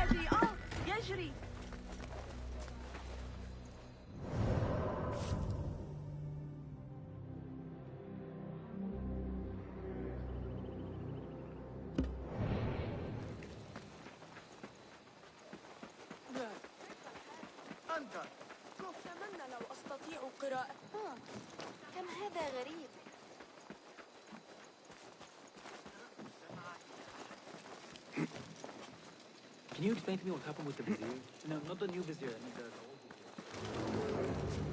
يجري يجري. أنت أتمنى لو أستطيع قراءة. كم هذا غريب. Can you explain to me what happened with the vizier? No, not the new vizier. I mean the old vizier.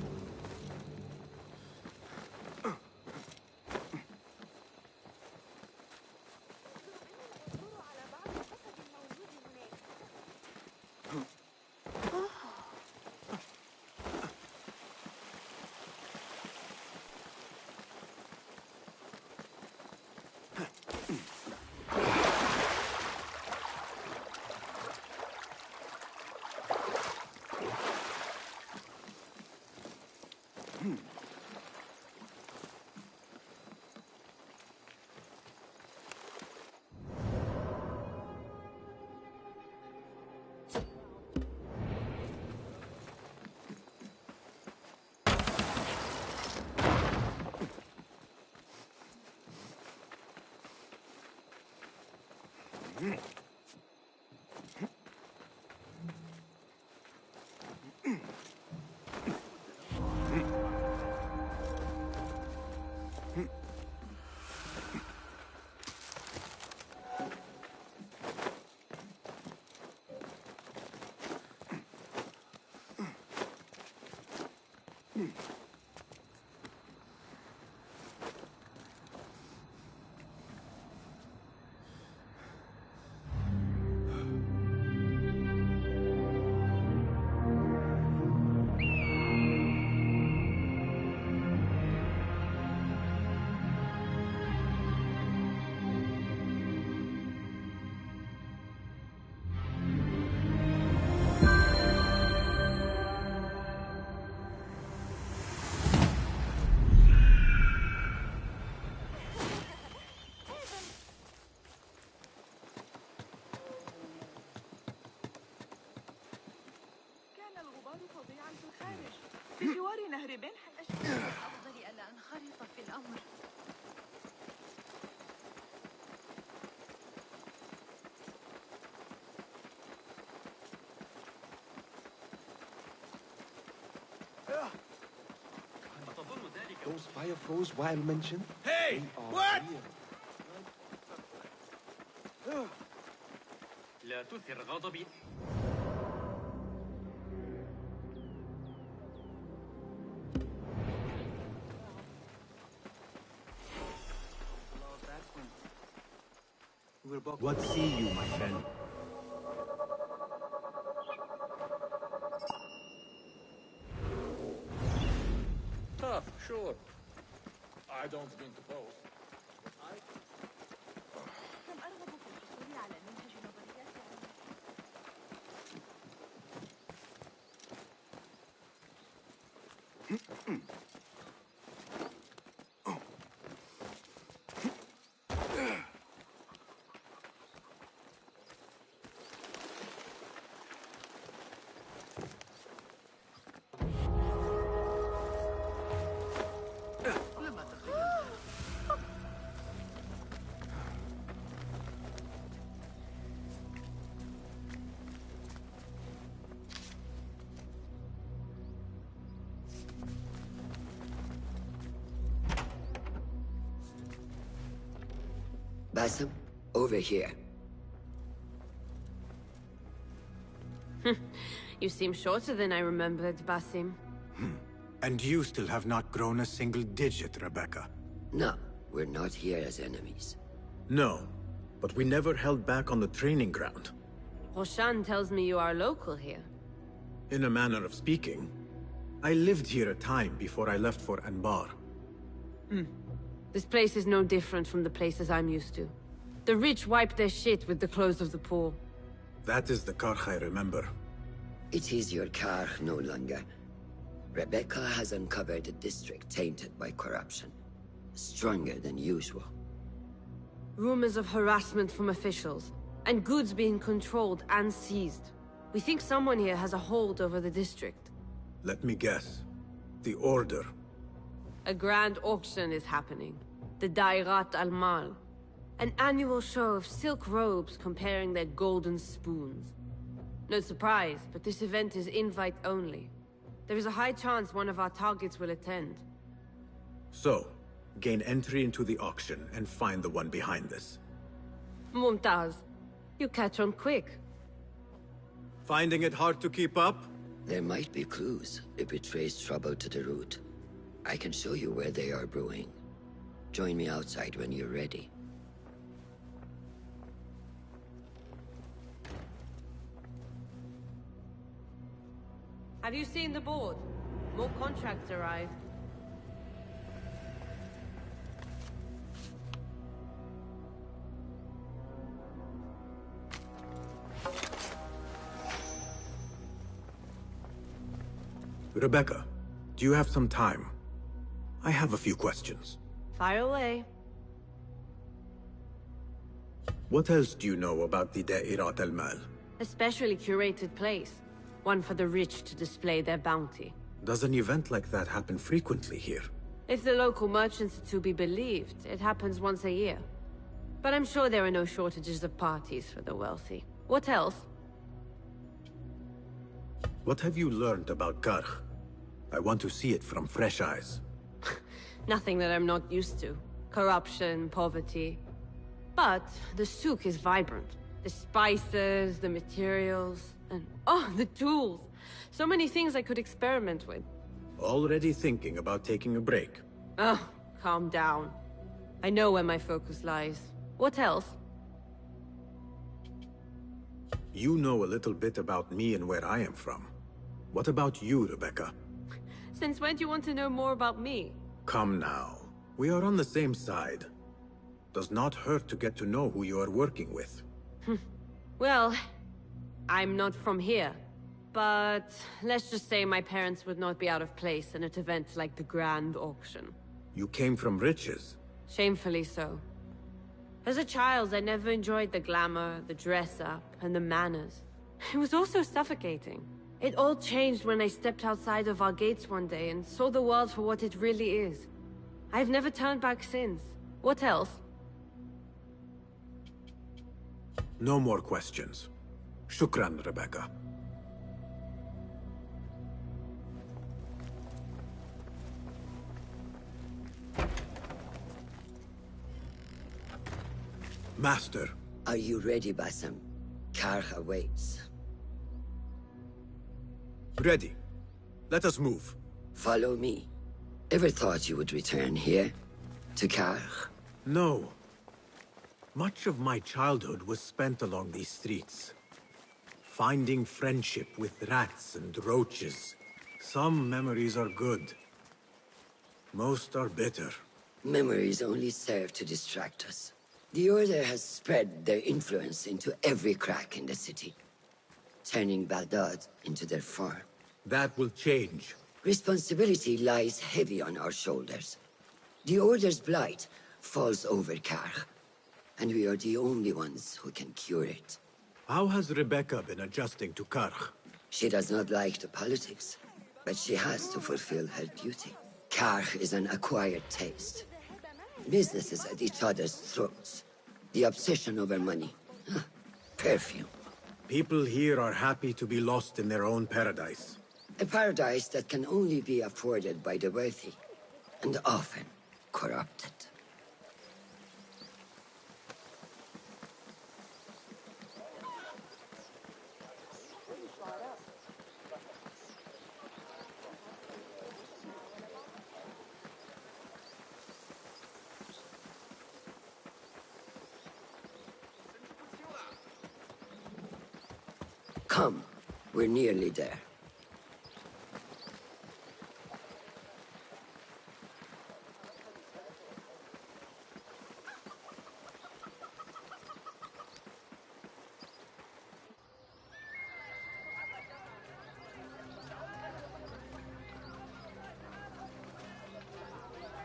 بجوار نهر بن أشعر بالأفضل ألا أنخرط في الأمر. Those fire foes Weil mentioned? Hey! What? لا تثر غضبي. What see you, my friend? Tough, sure. I don't mean to pose. كم أرغب في الحصول على منهج نظريات Basim, over here. You seem shorter than I remembered, Basim. And you still have not grown a single digit, Rebecca. No, we're not here as enemies. No, but we never held back on the training ground. Roshan tells me you are local here. In a manner of speaking. I lived here a time before I left for Anbar. This place is no different from the places I'm used to. The rich wipe their shit with the clothes of the poor. That is the Karkh I remember. It is your Karkh no longer. Rebecca has uncovered a district tainted by corruption. Stronger than usual. Rumors of harassment from officials. and goods being controlled and seized. We think someone here has a hold over the district. Let me guess. The Order. A grand auction is happening. The Dairat al-Mal. An annual show of silk robes comparing their golden spoons. No surprise, but this event is invite only. There is a high chance one of our targets will attend. So, gain entry into the auction and find the one behind this. Mumtaz, you catch on quick. Finding it hard to keep up? There might be clues if we trace trouble to the root. I can show you where they are brewing. Join me outside when you're ready. Have you seen the board? More contracts arrived. Rebecca, do you have some time? I have a few questions. Fire away. What else do you know about the Da'irat al-Mal? A specially curated place. One for the rich to display their bounty. Does an event like that happen frequently here? If the local merchants are to be believed, it happens once a year. But I'm sure there are no shortages of parties for the wealthy. What else? What have you learned about Karkh? I want to see it from fresh eyes. Nothing that I'm not used to. Corruption, poverty. But the souk is vibrant. The spices, the materials, and oh, the tools. So many things I could experiment with. Already thinking about taking a break. Oh, calm down. I know where my focus lies. What else? You know a little bit about me and where I am from. What about you, Rebecca? Since when do you want to know more about me? Come now. We are on the same side. Does not hurt to get to know who you are working with. Well, I'm not from here. But let's just say my parents would not be out of place in an event like the Grand Auction. You came from riches. Shamefully so. As a child, I never enjoyed the glamour, the dress-up, and the manners. It was also suffocating. It all changed when I stepped outside of our gates one day and saw the world for what it really is. I've never turned back since. What else? No more questions. Shukran, Rebecca. Master. Are you ready, Bassam? Karkh awaits. Ready. Let us move. Follow me. Ever thought you would return here? To Karkh? No. Much of my childhood was spent along these streets. Finding friendship with rats and roaches. Some memories are good. Most are bitter. Memories only serve to distract us. The Order has spread their influence into every crack in the city, turning Baghdad into their farm. That will change. Responsibility lies heavy on our shoulders. The Order's blight falls over Karkh, and we are the only ones who can cure it. How has Rebecca been adjusting to Karkh? She does not like the politics, but she has to fulfill her duty. Karkh is an acquired taste. Businesses at each other's throats. The obsession over money. Perfume. People here are happy to be lost in their own paradise. A paradise that can only be afforded by the wealthy, and often corrupted. Come, we're nearly there.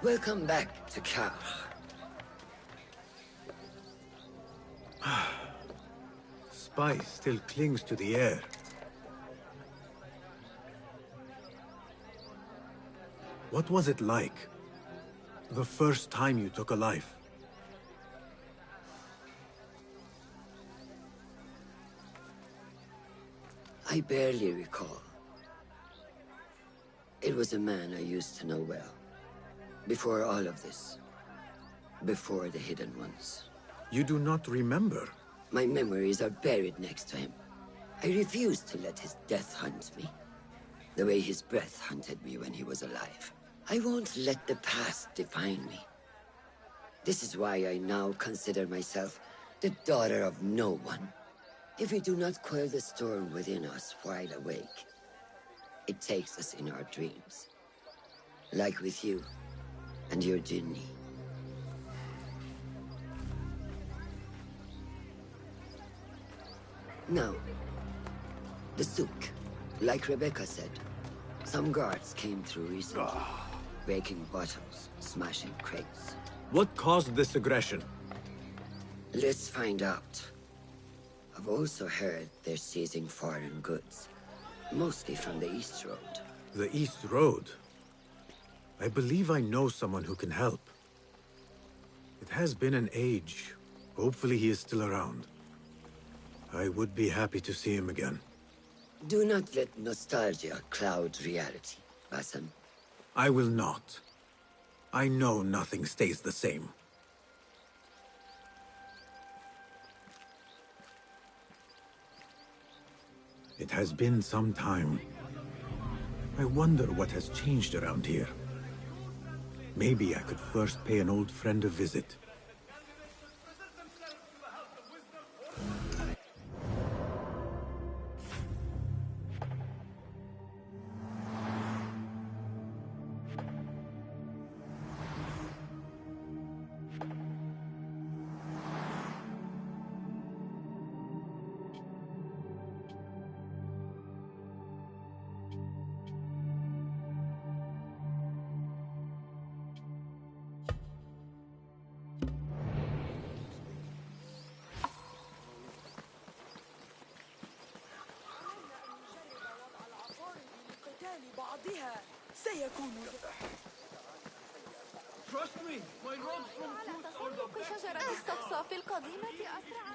Welcome back to Karkh. spice still clings to the air. What was it like? The first time you took a life? I barely recall. It was a man I used to know well. Before all of this. Before the Hidden Ones. You do not remember? My memories are buried next to him. I refuse to let his death hunt me. The way his breath hunted me when he was alive. I won't let the past define me. This is why I now consider myself the daughter of no one. If we do not quell the storm within us while awake, it takes us in our dreams. Like with you and your Jinni. Now, the souk. Like Rebecca said, some guards came through recently, breaking bottles, smashing crates. What caused this aggression? Let's find out. I've also heard they're seizing foreign goods, mostly from the East Road. The East Road? I believe I know someone who can help. It has been an age. Hopefully he is still around. I would be happy to see him again. Do not let nostalgia cloud reality, Basim. I will not. I know nothing stays the same. It has been some time. I wonder what has changed around here. Maybe I could first pay an old friend a visit. Trust me, my robes from Foot are the best. شجرة الصفصاف القديمة أسرع.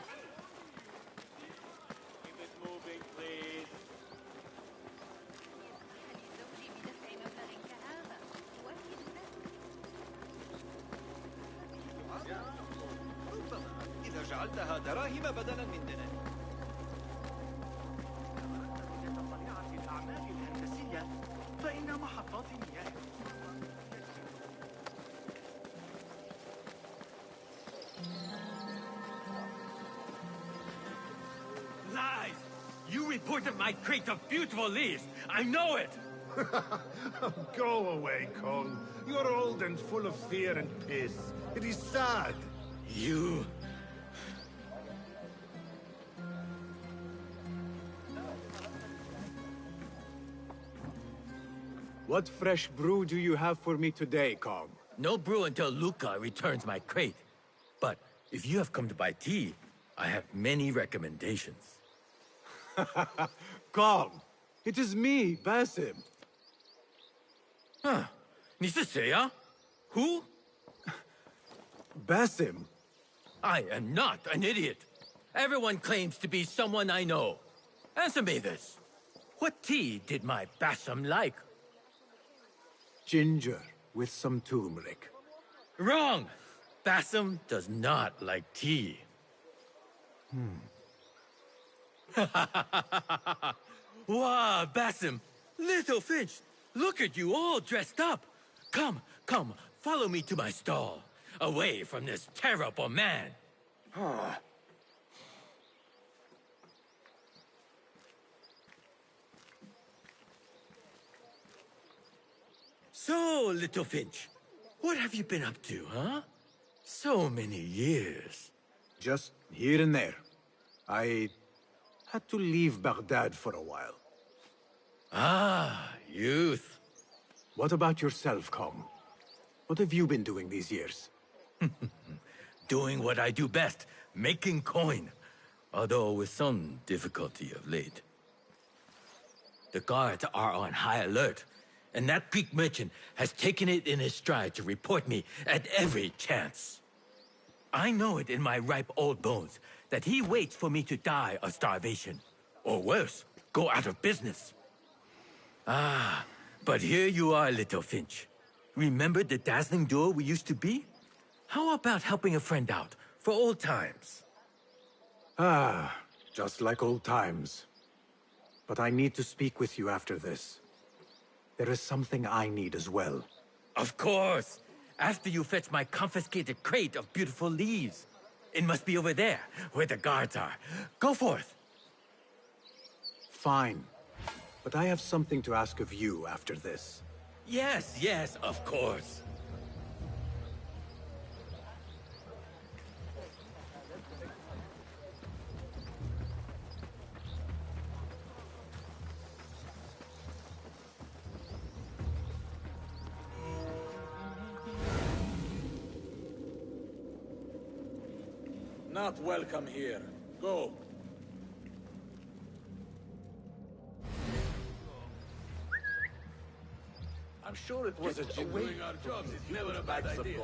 Keep it moving, please. إذا جعلتها دراهم بدلا من دينار. الطبيعة في الأعمال الهندسية فإن محطات المياه Lies! You reported my crate of beautiful leaves. I know it! Go away, Kong. You're old and full of fear and piss. It is sad. You... What fresh brew do you have for me today, Kong? No brew until Luca returns my crate. But if you have come to buy tea, I have many recommendations. Kong! It is me, Basim. Huh. 你是谁啊? Who? Basim? I am not an idiot. Everyone claims to be someone I know. Answer me this. What tea did my Basim like? Ginger with some turmeric. Wrong! Basim does not like tea. Wow, Basim! Little Finch! Look at you all dressed up! Come, come, follow me to my stall. Away from this terrible man. So, Little Finch, what have you been up to, huh? So many years. Just here and there. I had to leave Baghdad for a while. Ah, youth. What about yourself, Kong? What have you been doing these years? Doing what I do best, making coin. although with some difficulty of late. The guards are on high alert, and that Greek merchant has taken it in his stride to report me at every chance. I know it in my ripe old bones that he waits for me to die of starvation, or worse, go out of business. Ah, but here you are, little Finch. Remember the dazzling duo we used to be? How about helping a friend out, for old times? Ah, just like old times. But I need to speak with you after this. There is something I need as well. Of course! After you fetch my confiscated crate of beautiful leaves. It must be over there, where the guards are. Go forth! Fine. But I have something to ask of you after this. Yes, yes, of course. Not welcome here. Go. I'm sure it was a jingle. Doing our jobs is never a bad idea.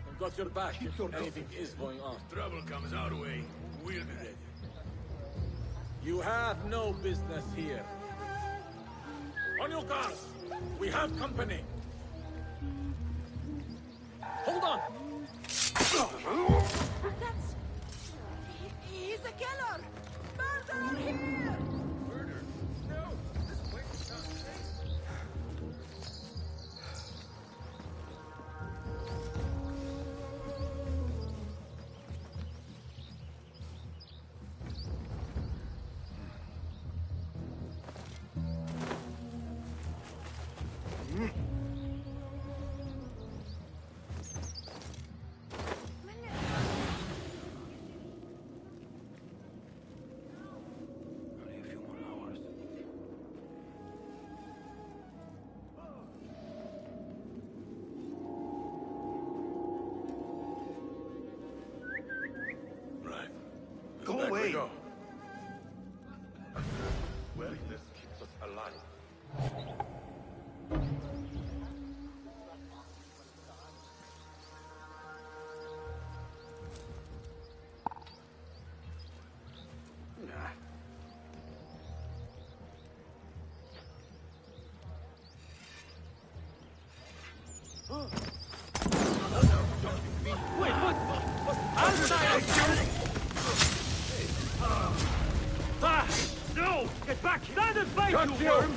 I've got your back if anything is going on. If trouble comes our way, we'll be ready. You have no business here. On your guards! We have company! Hold on! That's... He's a killer! Murderer here! Murder? No! This place is not safe. Only a few more hours. Right. Go Back we away. go. Well, this keeps us alive. Nah. No! Get back! Stand and fight, you worm!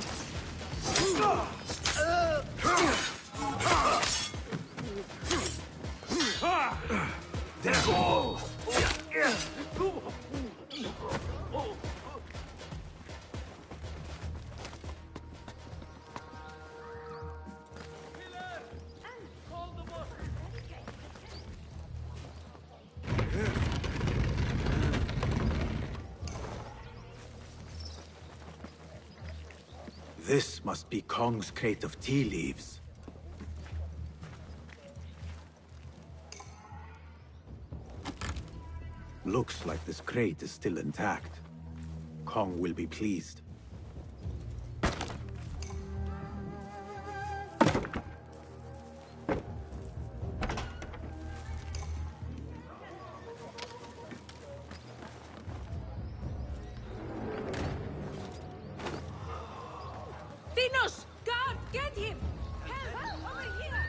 This must be Kong's crate of tea leaves. Looks like this crate is still intact. Kong will be pleased. Dinos! Guard! Get him! Help! Over here!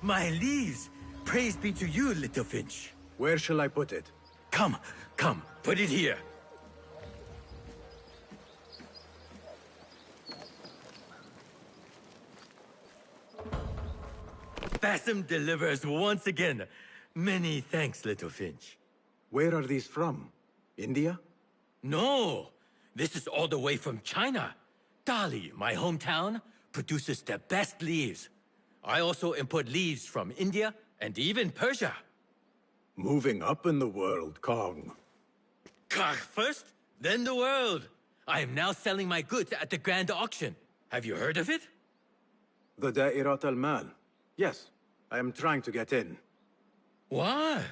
My leaves! Praise be to you, little Finch. Where shall I put it? Come, come, put it here. Basim delivers once again. Many thanks, little Finch. Where are these from? India? No, this is all the way from China. Dali, my hometown, produces the best leaves. I also import leaves from India and even Persia. Moving up in the world, Kong. Car first, then the world. I am now selling my goods at the grand auction. Have you heard of it? The Da'irat al-Mal. Yes, I am trying to get in. Why?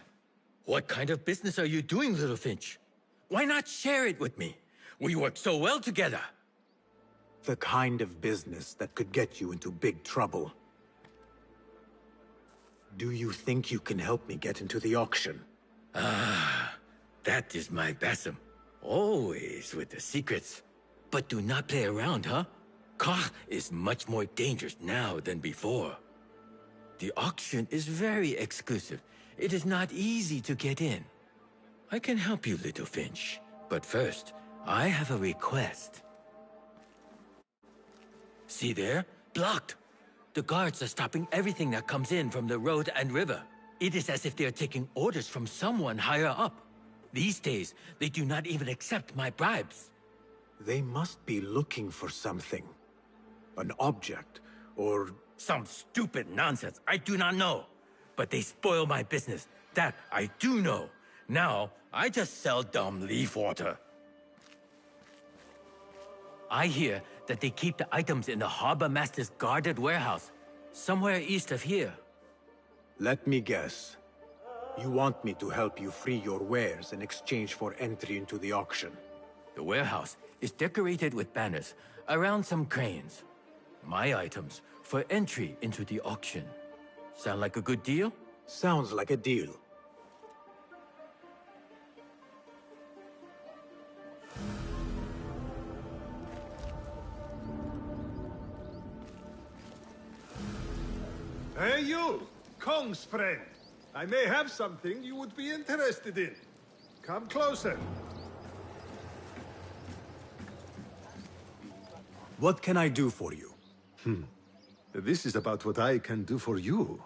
What kind of business are you doing, little Finch? Why not share it with me? We work so well together. The kind of business that could get you into big trouble. Do you think you can help me get into the auction? Ah, that is my Basim. Always with the secrets. But do not play around, huh? Kar is much more dangerous now than before. The auction is very exclusive. It is not easy to get in. I can help you, little Finch. But first, I have a request. See there? Blocked. The guards are stopping everything that comes in from the road and river. It is as if they are taking orders from someone higher up. These days, they do not even accept my bribes. They must be looking for something. An object, or... Some stupid nonsense. I do not know. But they spoil my business. That I do know. Now, I just sell dumb leaf water. I hear that they keep the items in the harbor master's guarded warehouse, somewhere east of here. Let me guess. You want me to help you free your wares in exchange for entry into the auction. The warehouse is decorated with banners around some cranes. My items for entry into the auction. Sound like a good deal? Sounds like a deal. Hey, you! Kong's friend. I may have something you would be interested in. Come closer. What can I do for you? This is about what I can do for you.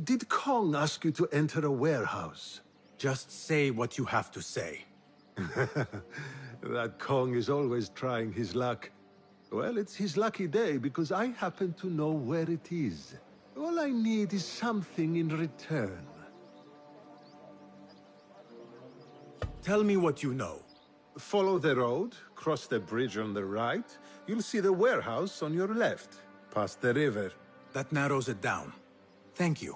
Did Kong ask you to enter a warehouse? Just say what you have to say. That Kong is always trying his luck. Well, it's his lucky day because I happen to know where it is. All I need is something in return. Tell me what you know. Follow the road, cross the bridge on the right. You'll see the warehouse on your left, past the river. That narrows it down. Thank you.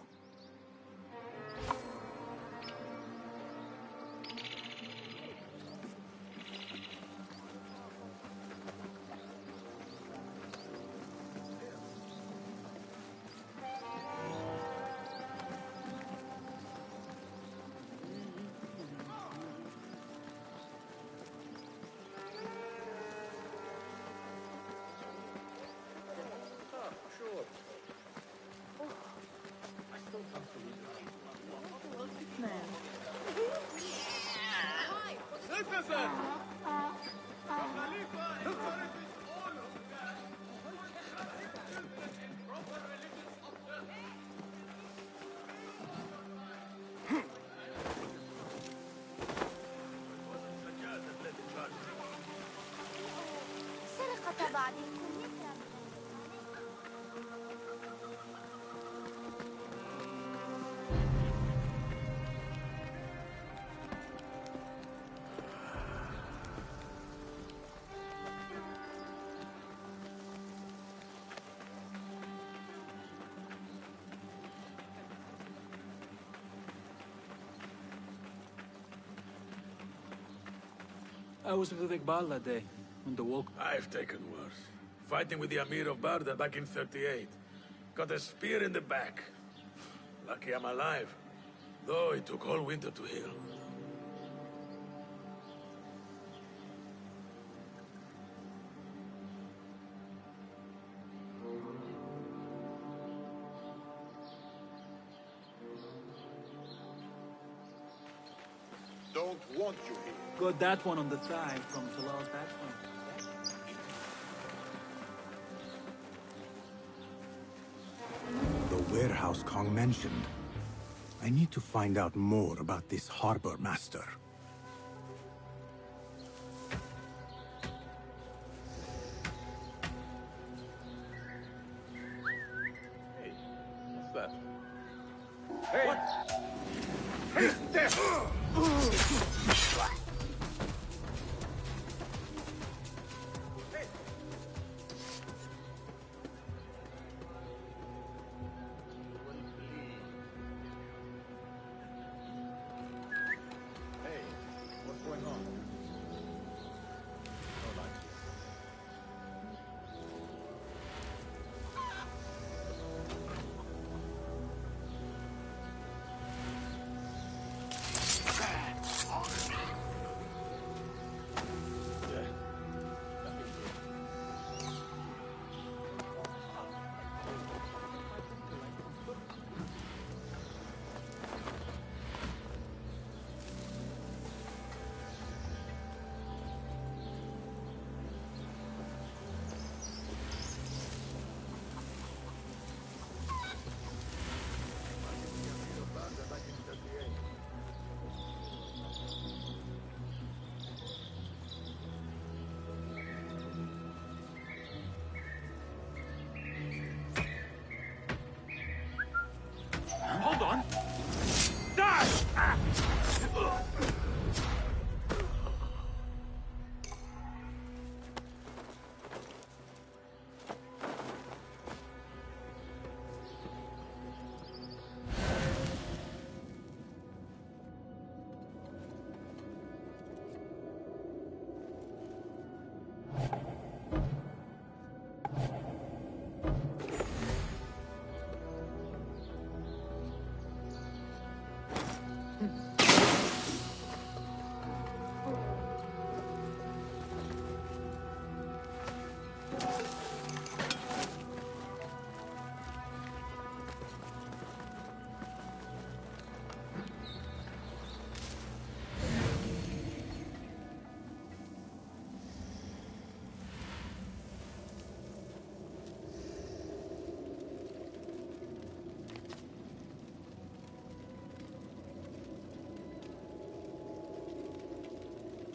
سرقة بعض كلية. I was with Iqbal that day, when the walk... I've taken worse. Fighting with the Amir of Barda back in 38. Got a spear in the back. Lucky I'm alive. Though it took all winter to heal. Don't want you here. Got that one on the thigh from Talal's background. The warehouse Kong mentioned. I need to find out more about this harbor master. Hey! What? He's dead!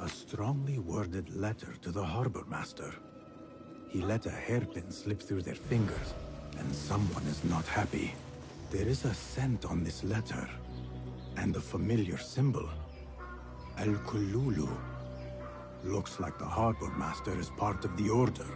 A strongly worded letter to the harbor master. He let a hairpin slip through their fingers, and someone is not happy. There is a scent on this letter, and a familiar symbol. Al-Kululu. Looks like the harbor master is part of the order.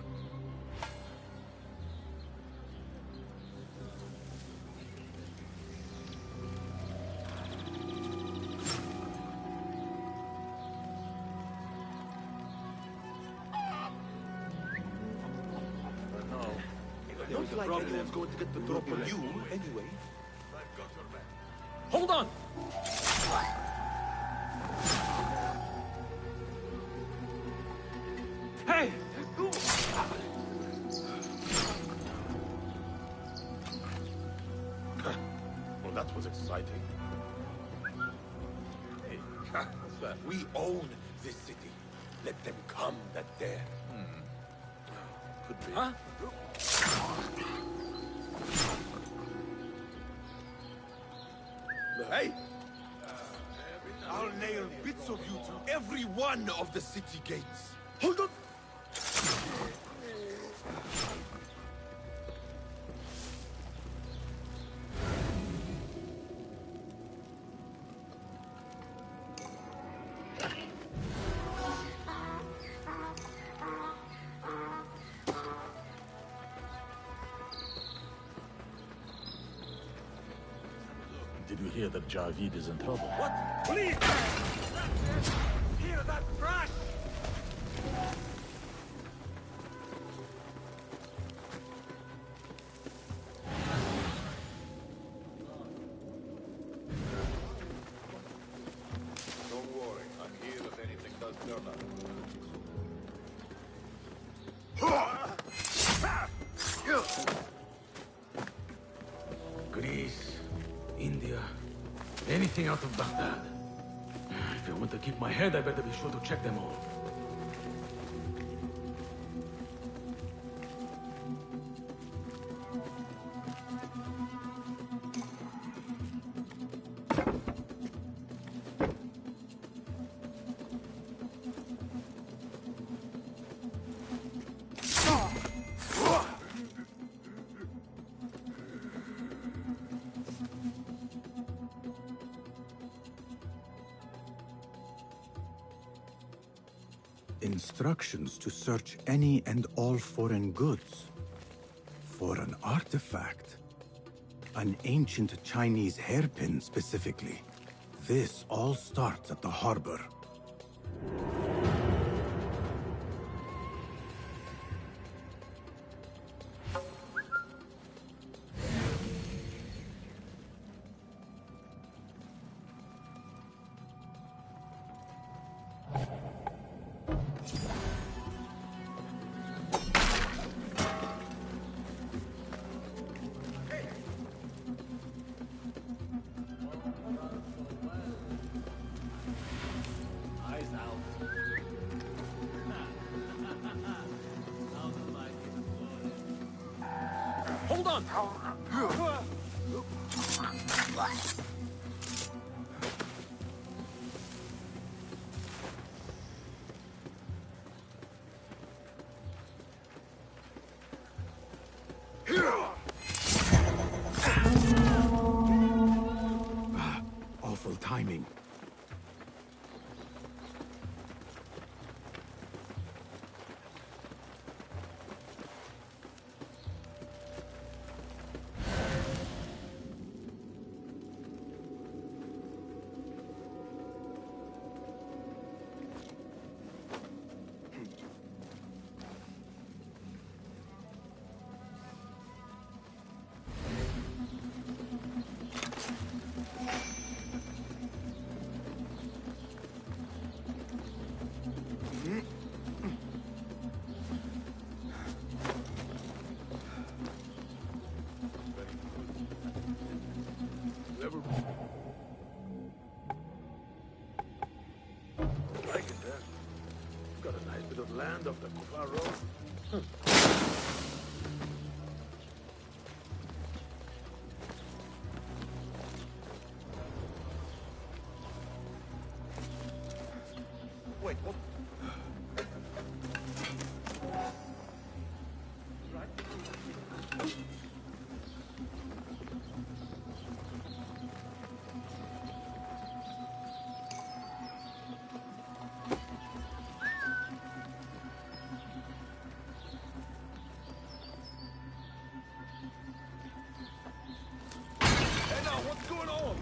Not like anyone's going to get the drop on you, anyway. Hold on! Hey! Well, that was exciting. Hey, what's that? We own this city. Let them come that dare. Could be. Huh? Hey! I'll nail bits of you to every one of the city gates. Hold on! Did we hear that Javid is in trouble? What? Please! Hear that crash? Don't worry, I'm here if anything does turn up. Greece, India, anything out of Baghdad. If I want to keep my head, I better be sure to check them all. Instructions to search any and all foreign goods. For an artifact. An ancient Chinese hairpin specifically. This all starts at the harbor. Hold on! Awful timing. Like it there. Got a nice bit of land off the Kufar Road. Wait, what? Hey, now, what's going on?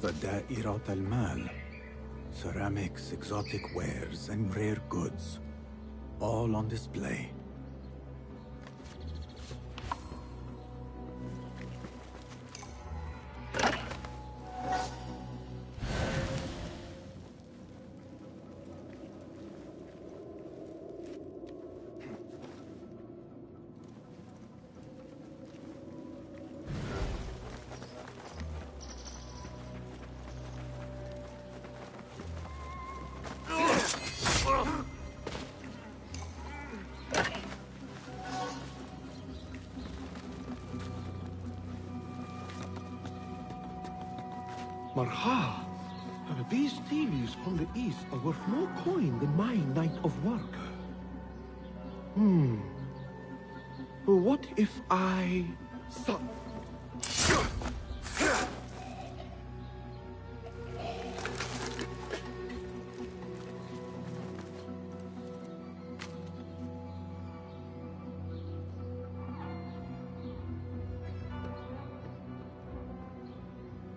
The Da'irat al-Mal. Ceramics, exotic wares, and rare goods. All on display. Marha! These tea leaves from the east are worth more coin than my night of work. What if I...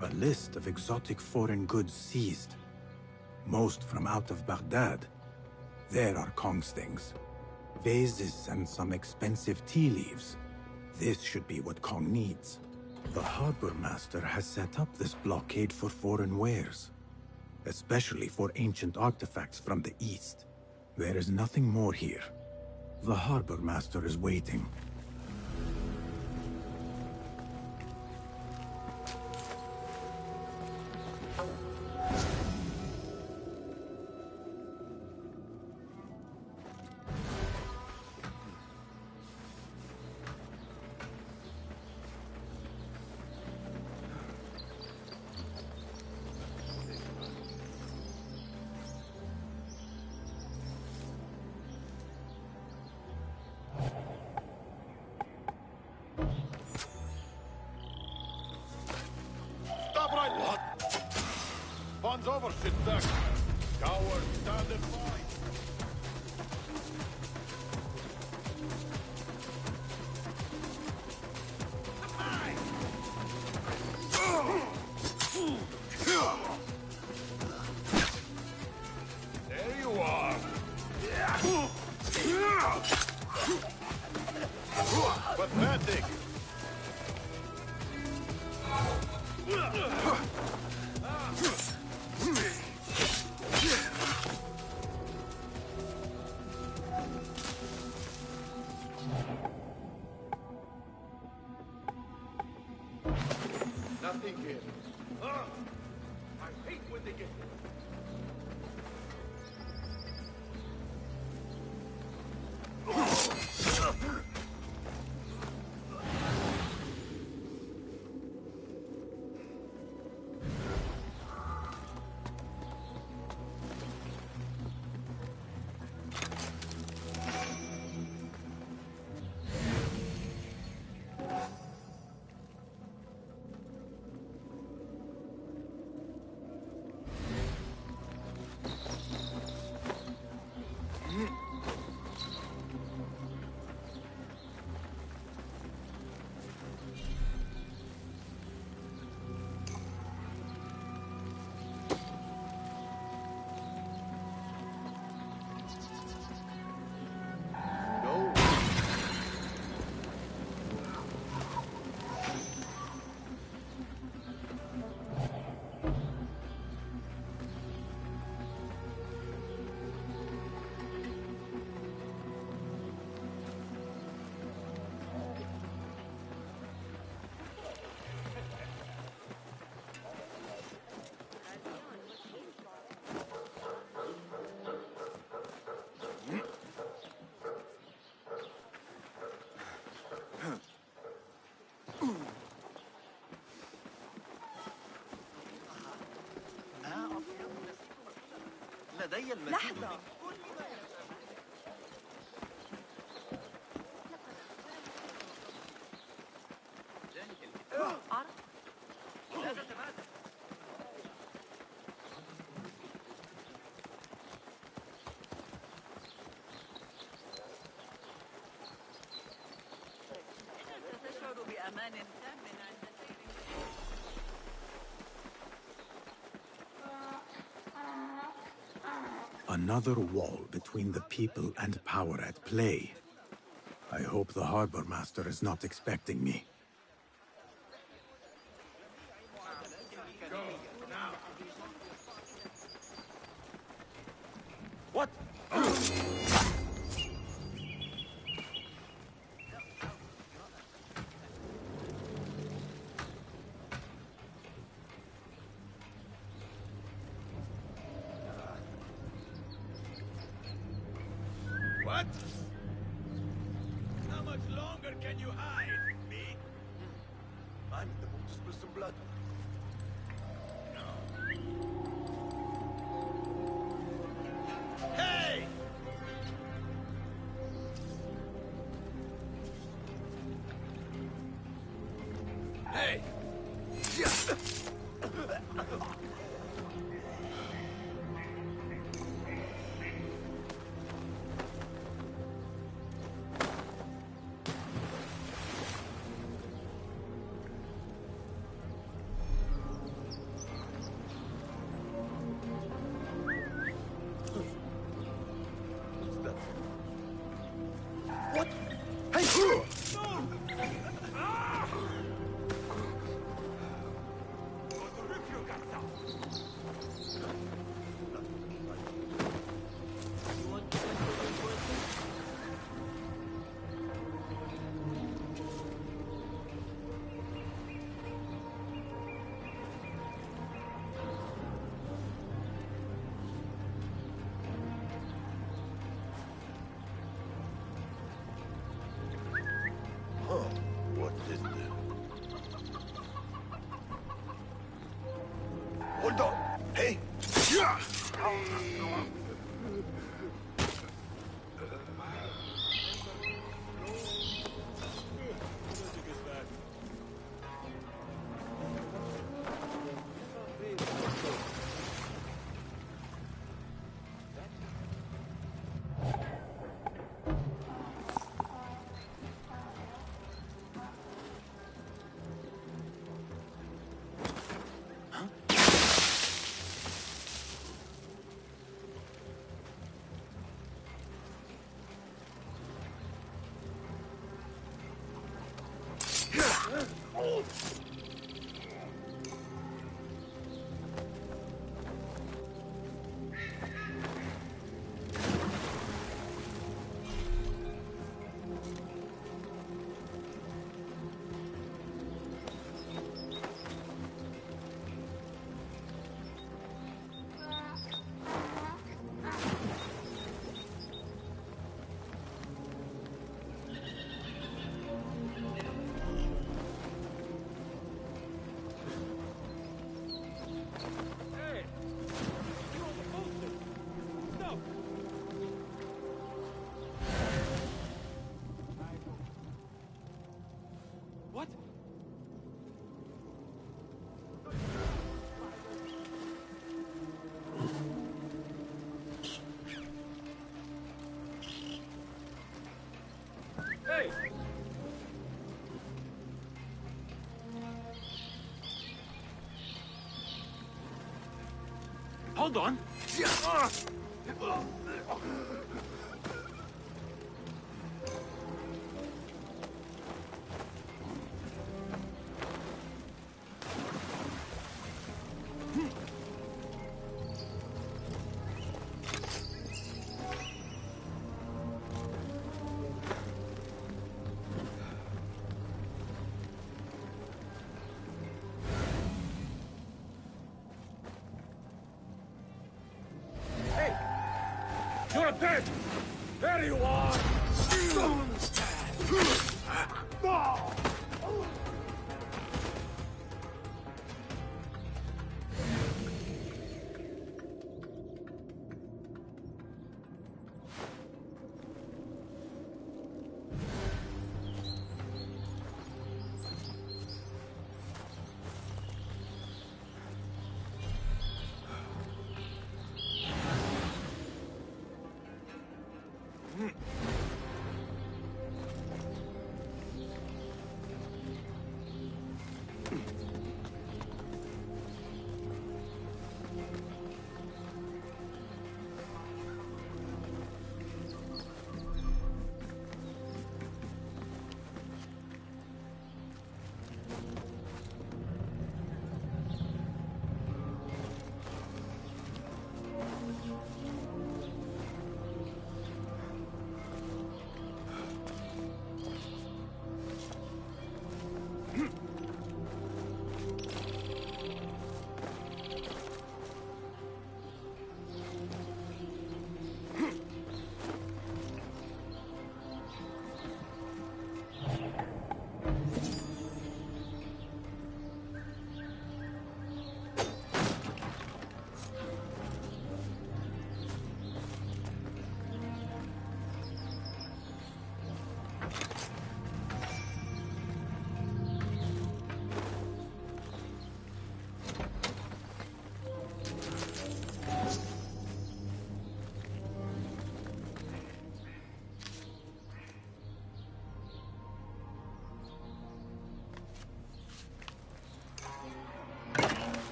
A list of exotic foreign goods seized. Most from out of Baghdad. There are Kong's things. Vases and some expensive tea leaves. This should be what Kong needs. The harbor master has set up this blockade for foreign wares. Especially for ancient artifacts from the east. There is nothing more here. The harbor master is waiting. Fun's over, sit back. Coward, stand and fight. There you are. Pathetic. Nothing here. I hate when they get... لحظة. ستشعر بأمان تام عند سيرك. Another wall between the people and power at play. I hope the harbor master is not expecting me. What? What? How much longer can you hide? Me? I'm in the mood to spill some blood. Hey! Hey! What's that? What? Hey! Huh. What is that? Hold on! Hey! Yeah! What? Hey! Hold on. You're dead! There you are!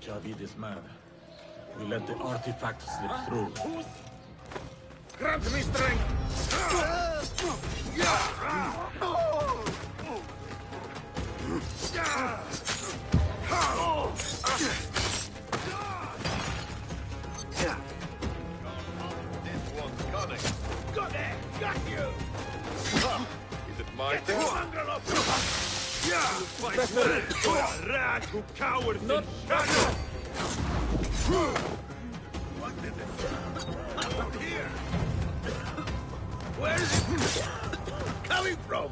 Javid is mad. We let the artifact slip through. Grant me strength! This one's cunning. Got it! Got you! Is it my turn? A rat who cowers in shadow! What is it? Out here! Where is it coming from?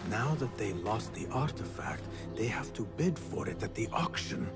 Now that they lost the artifact, they have to bid for it at the auction.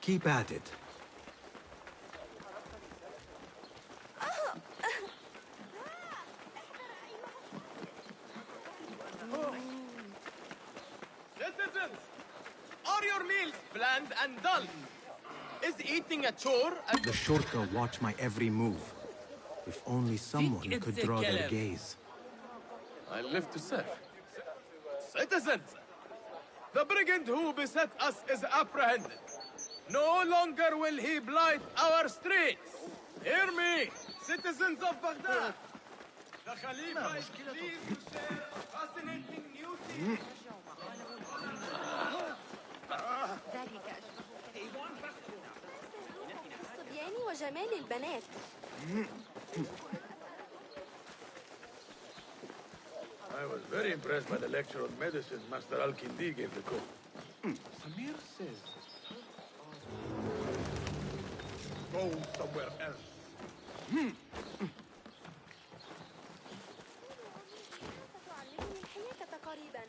Keep at it. Citizens, are your meals bland and dull? Is eating a chore? The Shorta watch my every move. If only someone could draw their gaze. I live to serve. Citizens, the brigand who beset us is apprehended. No longer will he blight our streets. Hear me, citizens of Baghdad. The Khalifa is pleased to share a fascinating news. الصبيان وجمال البنات. I was very impressed by the lecture on medicine Master Al-Kindi gave the cook. Samir says... Go somewhere else. تعلمني الحياة قريبا.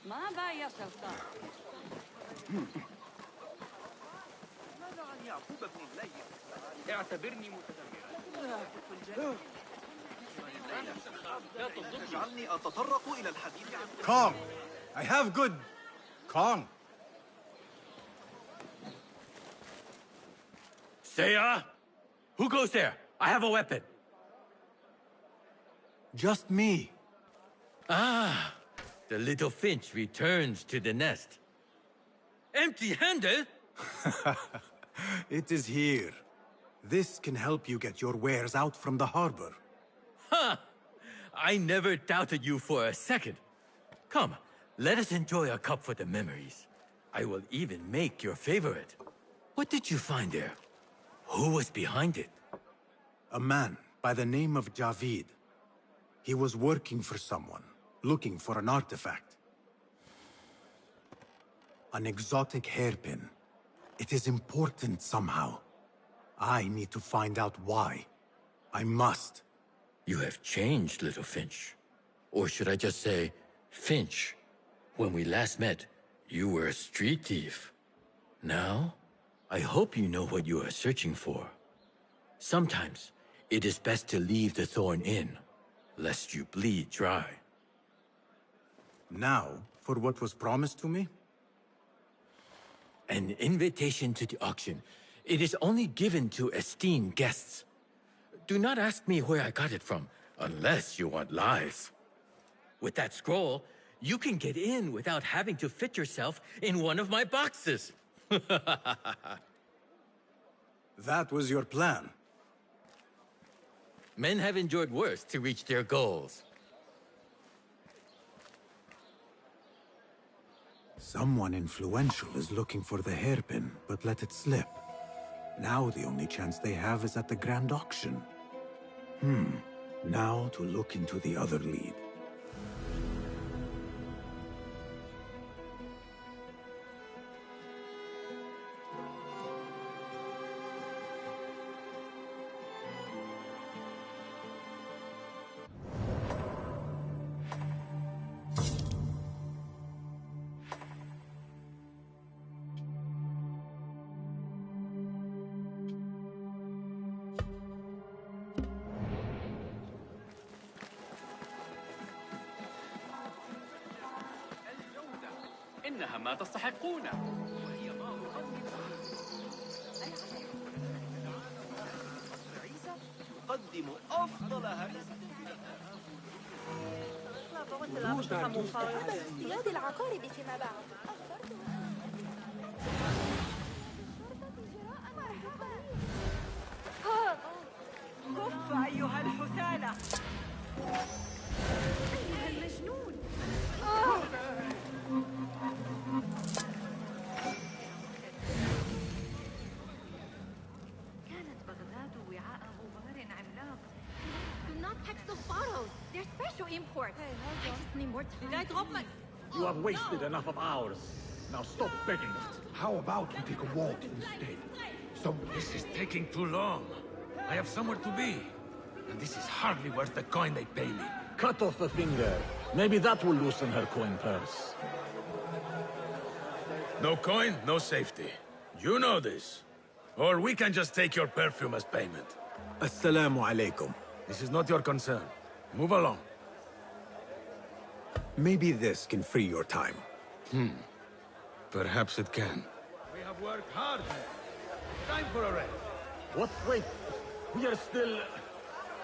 ما بقى يا سلطان. ماذا عن يعقوب بن الليث؟ اعتبرني متذمرا. لا تجعلني أتطرق إلى الحديث عن Kong! I have good... Kong! Seiya? Who goes there? I have a weapon. Just me. Ah, the little finch returns to the nest. Empty-handed? It is here. This can help you get your wares out from the harbor. Ha! I never doubted you for a second. Come, let us enjoy a cup for the memories. I will even make your favorite. What did you find there? Who was behind it? A man by the name of Javid. He was working for someone, looking for an artifact. An exotic hairpin. It is important somehow. I need to find out why. I must. You have changed, little Finch. Or should I just say, Finch? When we last met, you were a street thief. Now, I hope you know what you are searching for. Sometimes, it is best to leave the thorn in, lest you bleed dry. Now, for what was promised to me? An invitation to the auction. It is only given to esteemed guests. Do not ask me where I got it from, unless you want lies. With that scroll, you can get in without having to fit yourself in one of my boxes. That was your plan. Men have endured worse to reach their goals. Someone influential is looking for the hairpin, but let it slip. Now the only chance they have is at the grand auction. Now to look into the other lead. إنها ما تستحقونه وهي ما تقدم أفضل هريسة اصطياد العقارب فيما بعد. كف أيها الحثالة. أيها المجنون. كانت بغداد وعاء غبار عملاق. Do not touch those bottles. They're special import. I just need more time. You have wasted enough of ours. Now stop begging. How about we take a walk instead? This is taking too long. I have somewhere to be. And this is hardly worth the coin they pay me. Cut off a finger. Maybe that will loosen her coin purse. No coin, no safety. You know this. Or we can just take your perfume as payment. Assalamu alaikum. This is not your concern. Move along. Maybe this can free your time. Perhaps it can. We have worked hard. Time for a rest. What? Wait. We are still...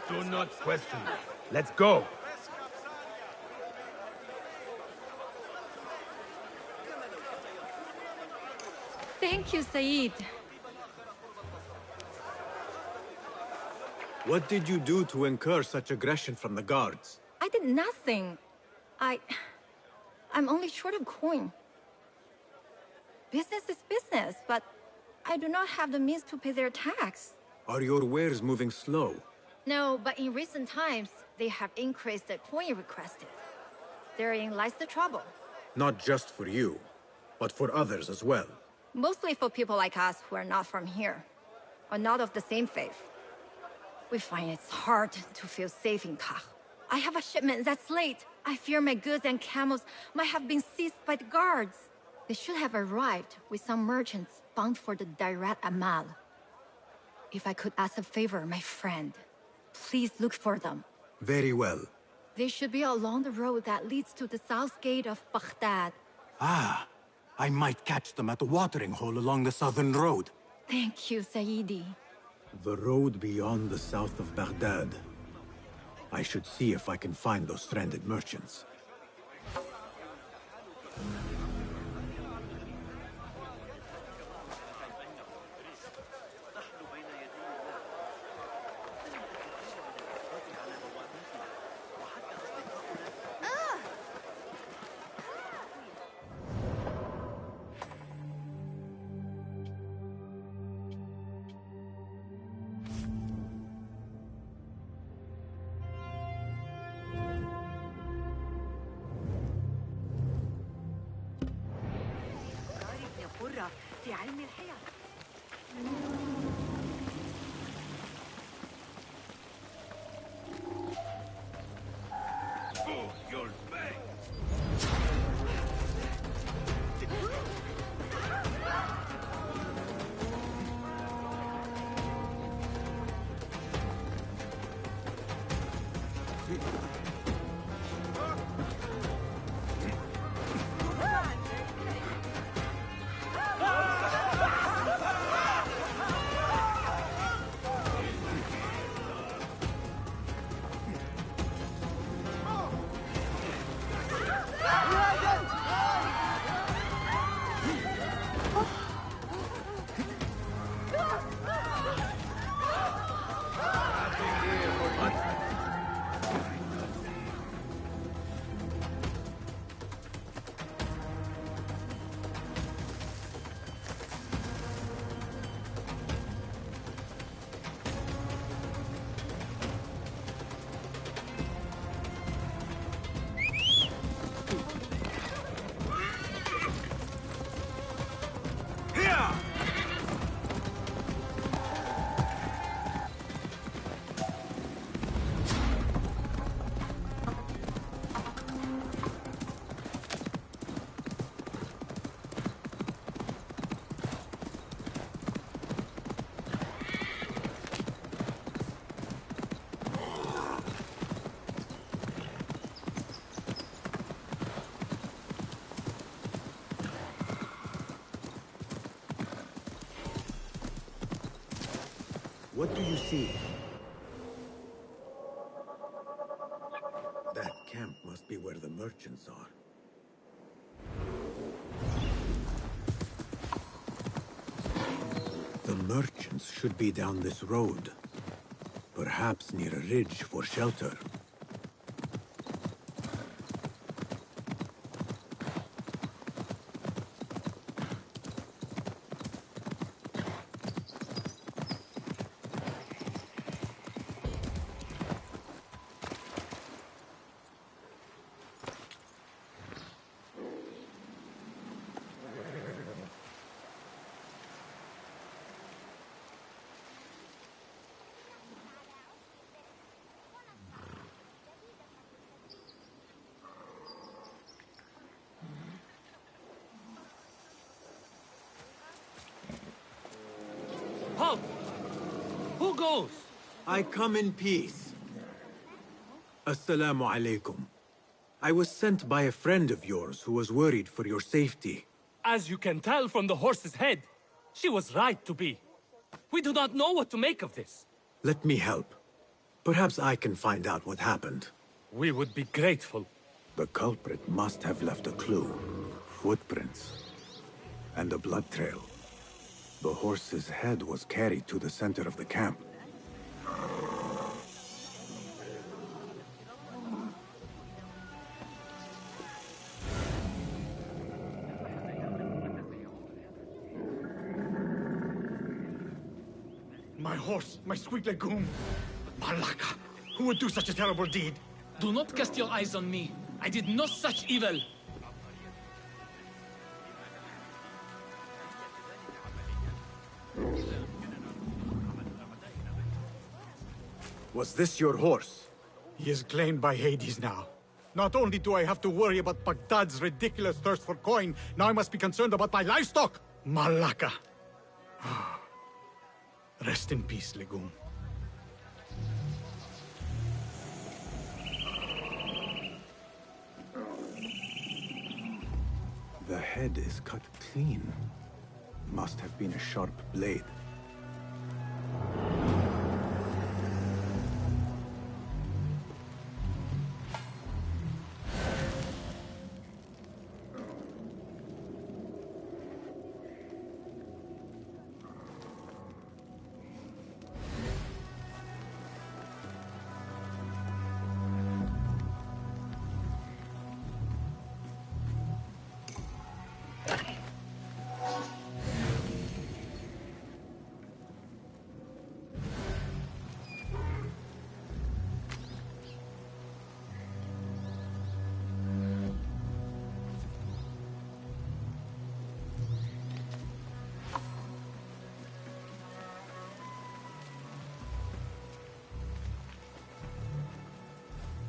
Do not question me. Let's go. Thank you, Saeed. What did you do to incur such aggression from the guards? I did nothing. I'm only short of coin. Business is business, but I do not have the means to pay their tax. Are your wares moving slow? No, but in recent times, they have increased the coin requested. Therein lies the trouble. Not just for you, but for others as well. Mostly for people like us who are not from here, or not of the same faith. We find it's hard to feel safe in Kach. I have a shipment that's late. I fear my goods and camels might have been seized by the guards. They should have arrived with some merchants bound for the direct Amal. If I could ask a favor, my friend, please look for them. Very well. They should be along the road that leads to the south gate of Baghdad. Ah, I might catch them at the watering hole along the southern road. Thank you, Saidi. The road beyond the south of Baghdad. I should see if I can find those stranded merchants. في علم الحياة. What do you see? That camp must be where the merchants are. The merchants should be down this road. Perhaps near a ridge for shelter. Halt! Who goes? I come in peace. Assalamu alaikum. I was sent by a friend of yours who was worried for your safety. As you can tell from the horse's head, she was right to be. We do not know what to make of this. Let me help. Perhaps I can find out what happened. We would be grateful. The culprit must have left a clue. Footprints. And a blood trail. The horse's head was carried to the center of the camp. My horse, my sweet legume. Malaka, who would do such a terrible deed? Do not cast your eyes on me. I did no such evil. Was this your horse? He is claimed by Hades now. Not only do I have to worry about Baghdad's ridiculous thirst for coin, now I must be concerned about my livestock! Malaka. Rest in peace, legume. The head is cut clean. Must have been a sharp blade.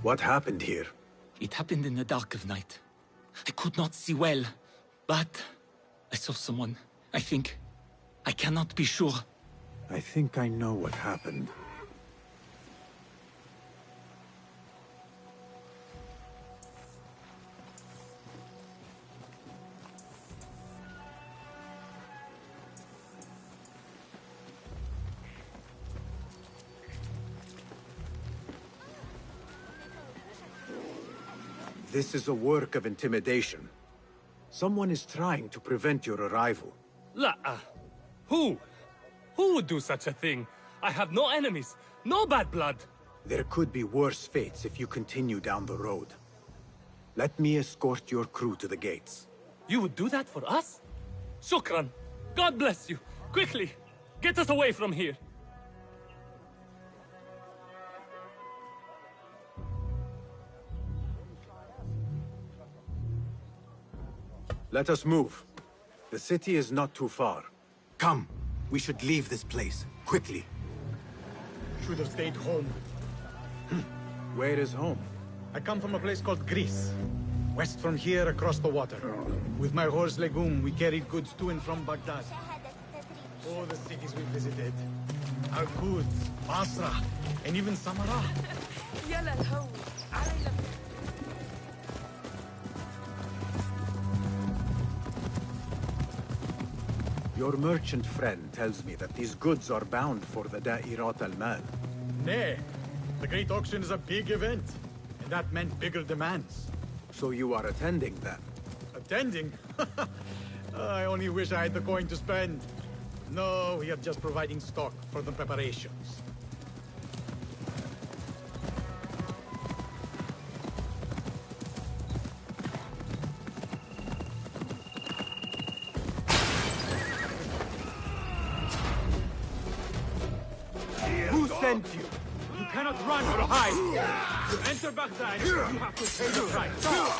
What happened here? It happened in the dark of night. I could not see well, but I saw someone. I think. I cannot be sure. I think I know what happened. This is a work of intimidation. Someone is trying to prevent your arrival. La. Who? Who would do such a thing? I have no enemies, no bad blood. There could be worse fates if you continue down the road. Let me escort your crew to the gates. You would do that for us? Shukran. God bless you. Quickly, get us away from here. Let us move. The city is not too far. Come, we should leave this place, quickly. Should have stayed home. Where is home? I come from a place called Greece. West from here, across the water. With my horse Legume, we carried goods to and from Baghdad. Oh, the cities we visited. Al-Quds, Basra, and even Samarra. يلا الهو علينا. Your merchant friend tells me that these goods are bound for the Da'irat al-Mal. Nay, the Great Auction is a big event, and that meant bigger demands. So you are attending then? Attending? I only wish I had the coin to spend. No, we are just providing stock for the preparations. Who sent you? You cannot run or hide. To enter Baghdad, you have to pay the price. No!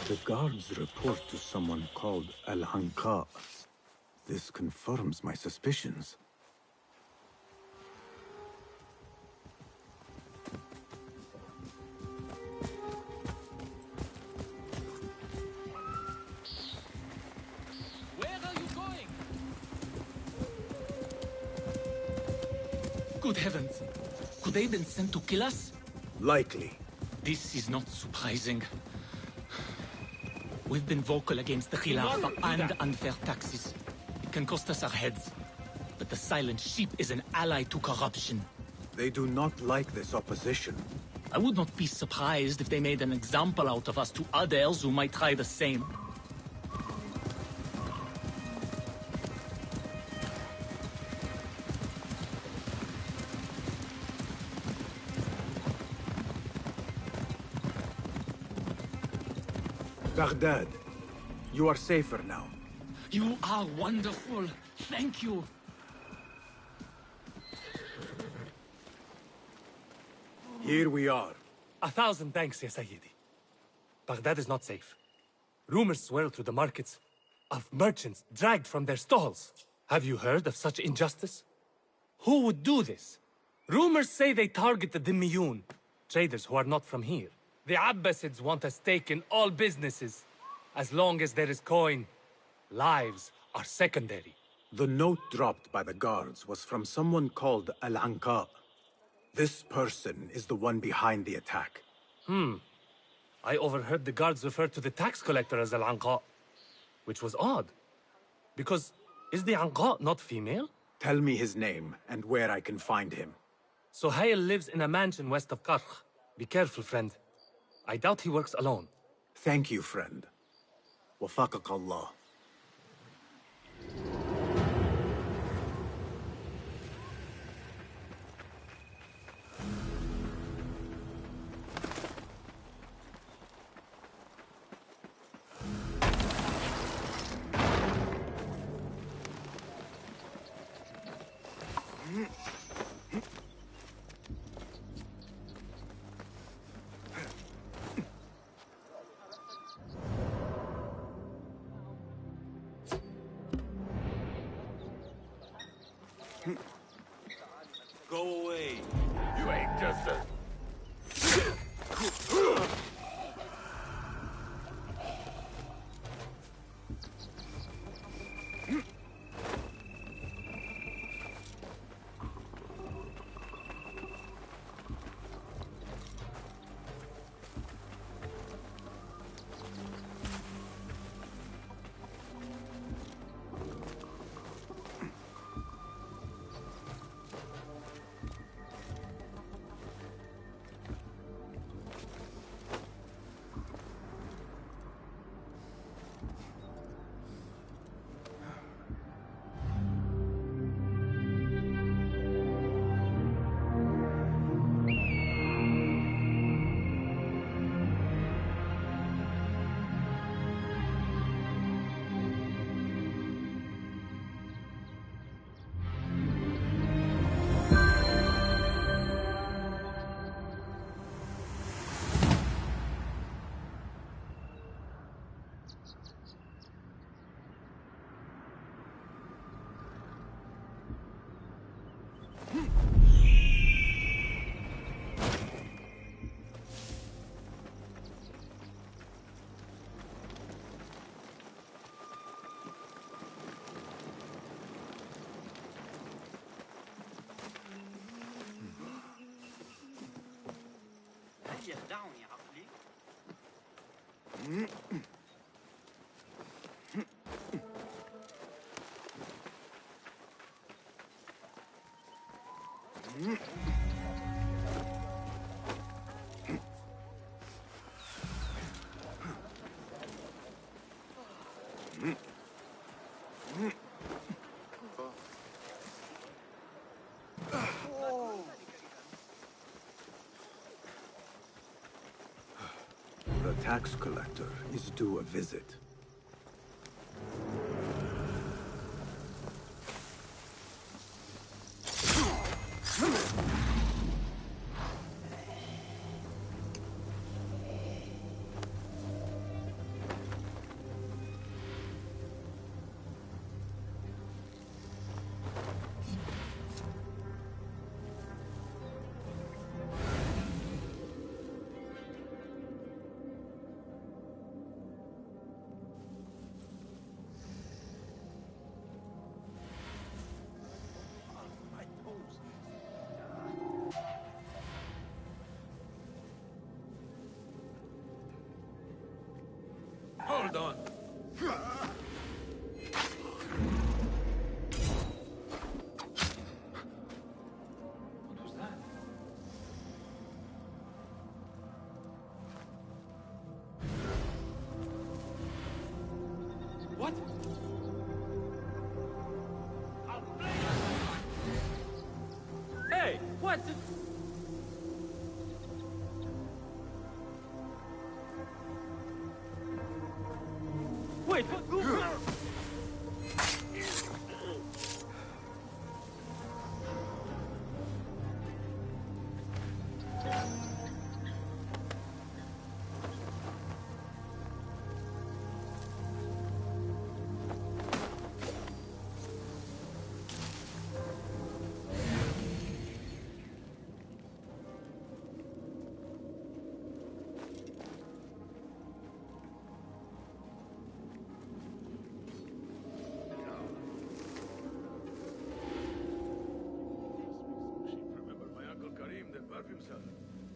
The guards report to someone called Al-Anqa. This confirms my suspicions. Where are you going? Good heavens! Could they have been sent to kill us? Likely. This is not surprising. We've been vocal against the Khilafah and unfair taxes. It can cost us our heads. But the silent sheep is an ally to corruption. They do not like this opposition. I would not be surprised if they made an example out of us to others who might try the same. Baghdad, you are safer now. You are wonderful. Thank you. Here we are. 1,000 thanks, Ya Sayyidi. Baghdad is not safe. Rumors swirl through the markets of merchants dragged from their stalls. Have you heard of such injustice? Who would do this? Rumors say they target the Dhimmiyun, traders who are not from here. The Abbasids want a stake in all businesses. As long as there is coin, lives are secondary. The note dropped by the guards was from someone called Al-Anqa. This person is the one behind the attack. I overheard the guards refer to the tax collector as Al-Anqa, which was odd. Because, is the Anqa not female? Tell me his name and where I can find him. Suhail lives in a mansion west of Karkh. Be careful, friend. I doubt he works alone. Thank you, friend. Wafaqak Allah. Go away. You ain't just a... يخدعني عقلي؟ The tax collector is due a visit. Hold on. What was that? What? Hey, what? Wait, what? Remember my Uncle Karim, the perfume seller?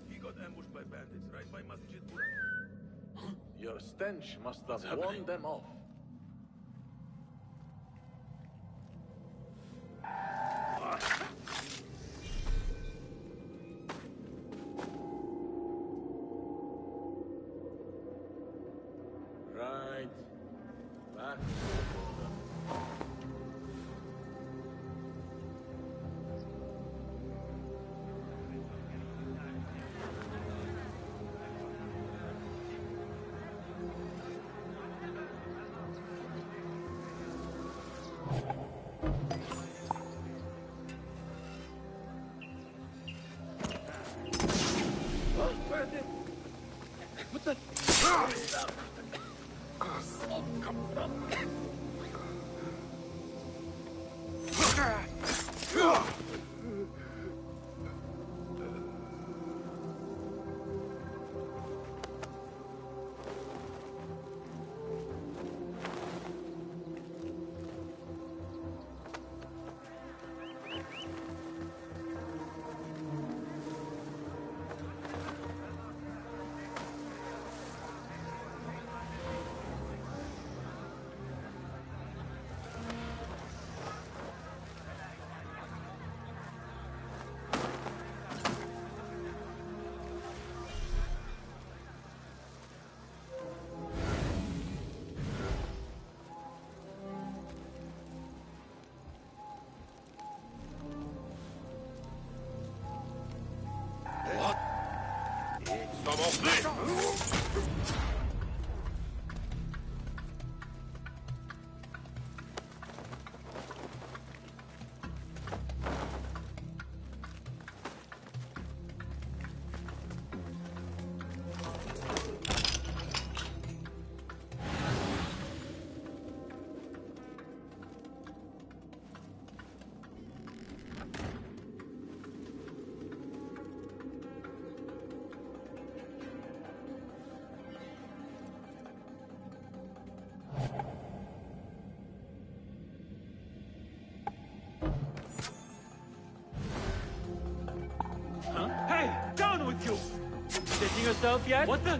He got ambushed by bandits right by Masjid Burak. Your stench must have happening? warned them off. Right. Back. yourself yet? What the?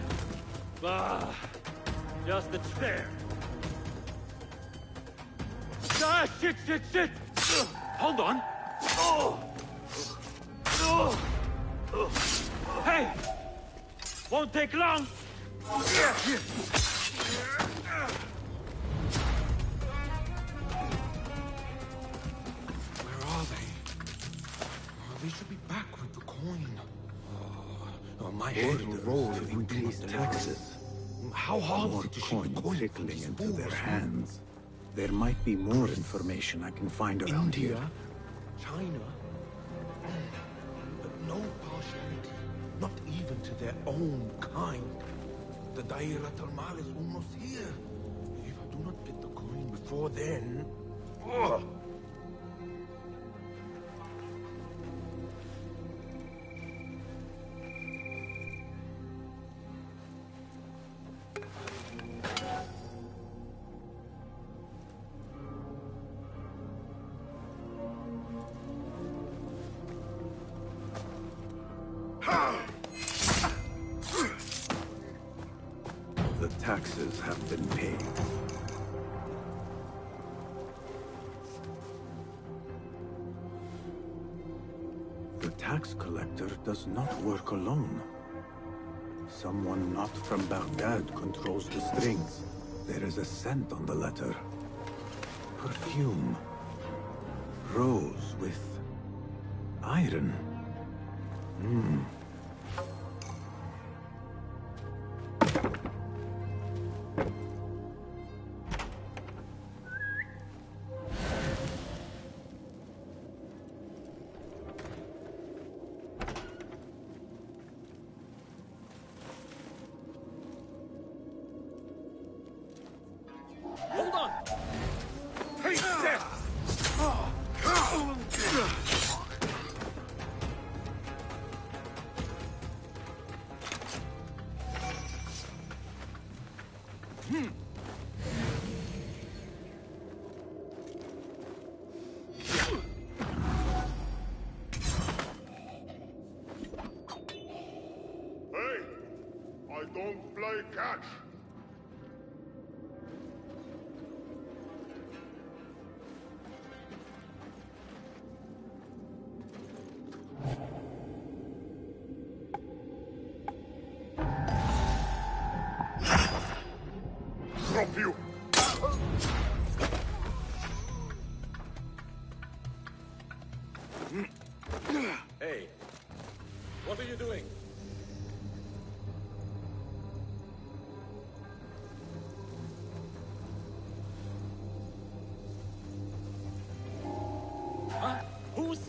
Just a chair. Ah, shit! Hold on. Hey! Won't take long! Where are they? They should be back with the coin. My head rolls to increase taxes. How hard More is it to ship coin the coin from trickling these into fools? their hands. There might be more information I can find around India, here. China, but no partiality, not even to their own kind. The Dairat al-Mal is almost here. If I do not get the coin before then... Ugh. The taxes have been paid. The tax collector does not work alone. Someone not from Baghdad controls the strings. There is a scent on the letter. Perfume. Rose with iron. Hold on. Hey, Seth! Hey! I don't play catch! Drop you! Hey, what are you doing? Huh? Who's...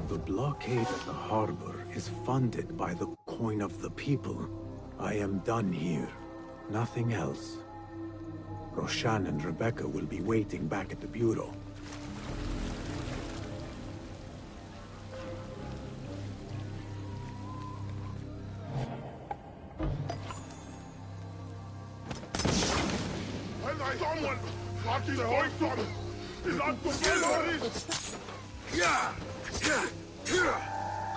The blockade at the harbor is funded by the coin of the people. I am done here. Nothing else. Roshan and Rebecca will be waiting back at the bureau. Someone got his voice on! Not together! Yeah!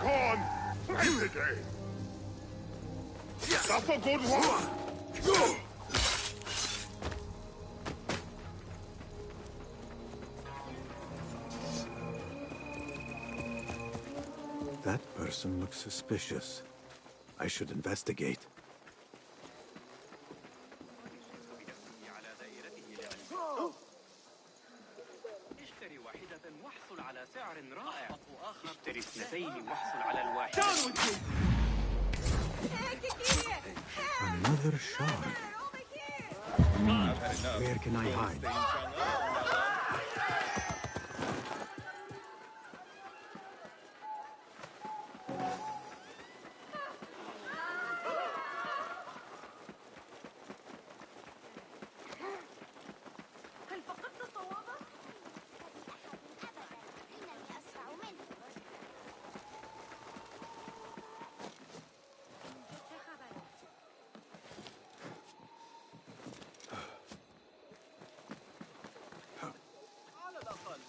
Gone! Play the game! That's a good one! That person looks suspicious. I should investigate. اشتري واحدة واحصل على بسعر رائع. اشتري اثنتين واحصل على الواحد. Another shard. Where can I hide? هل فقدت صوابك؟ على الأقل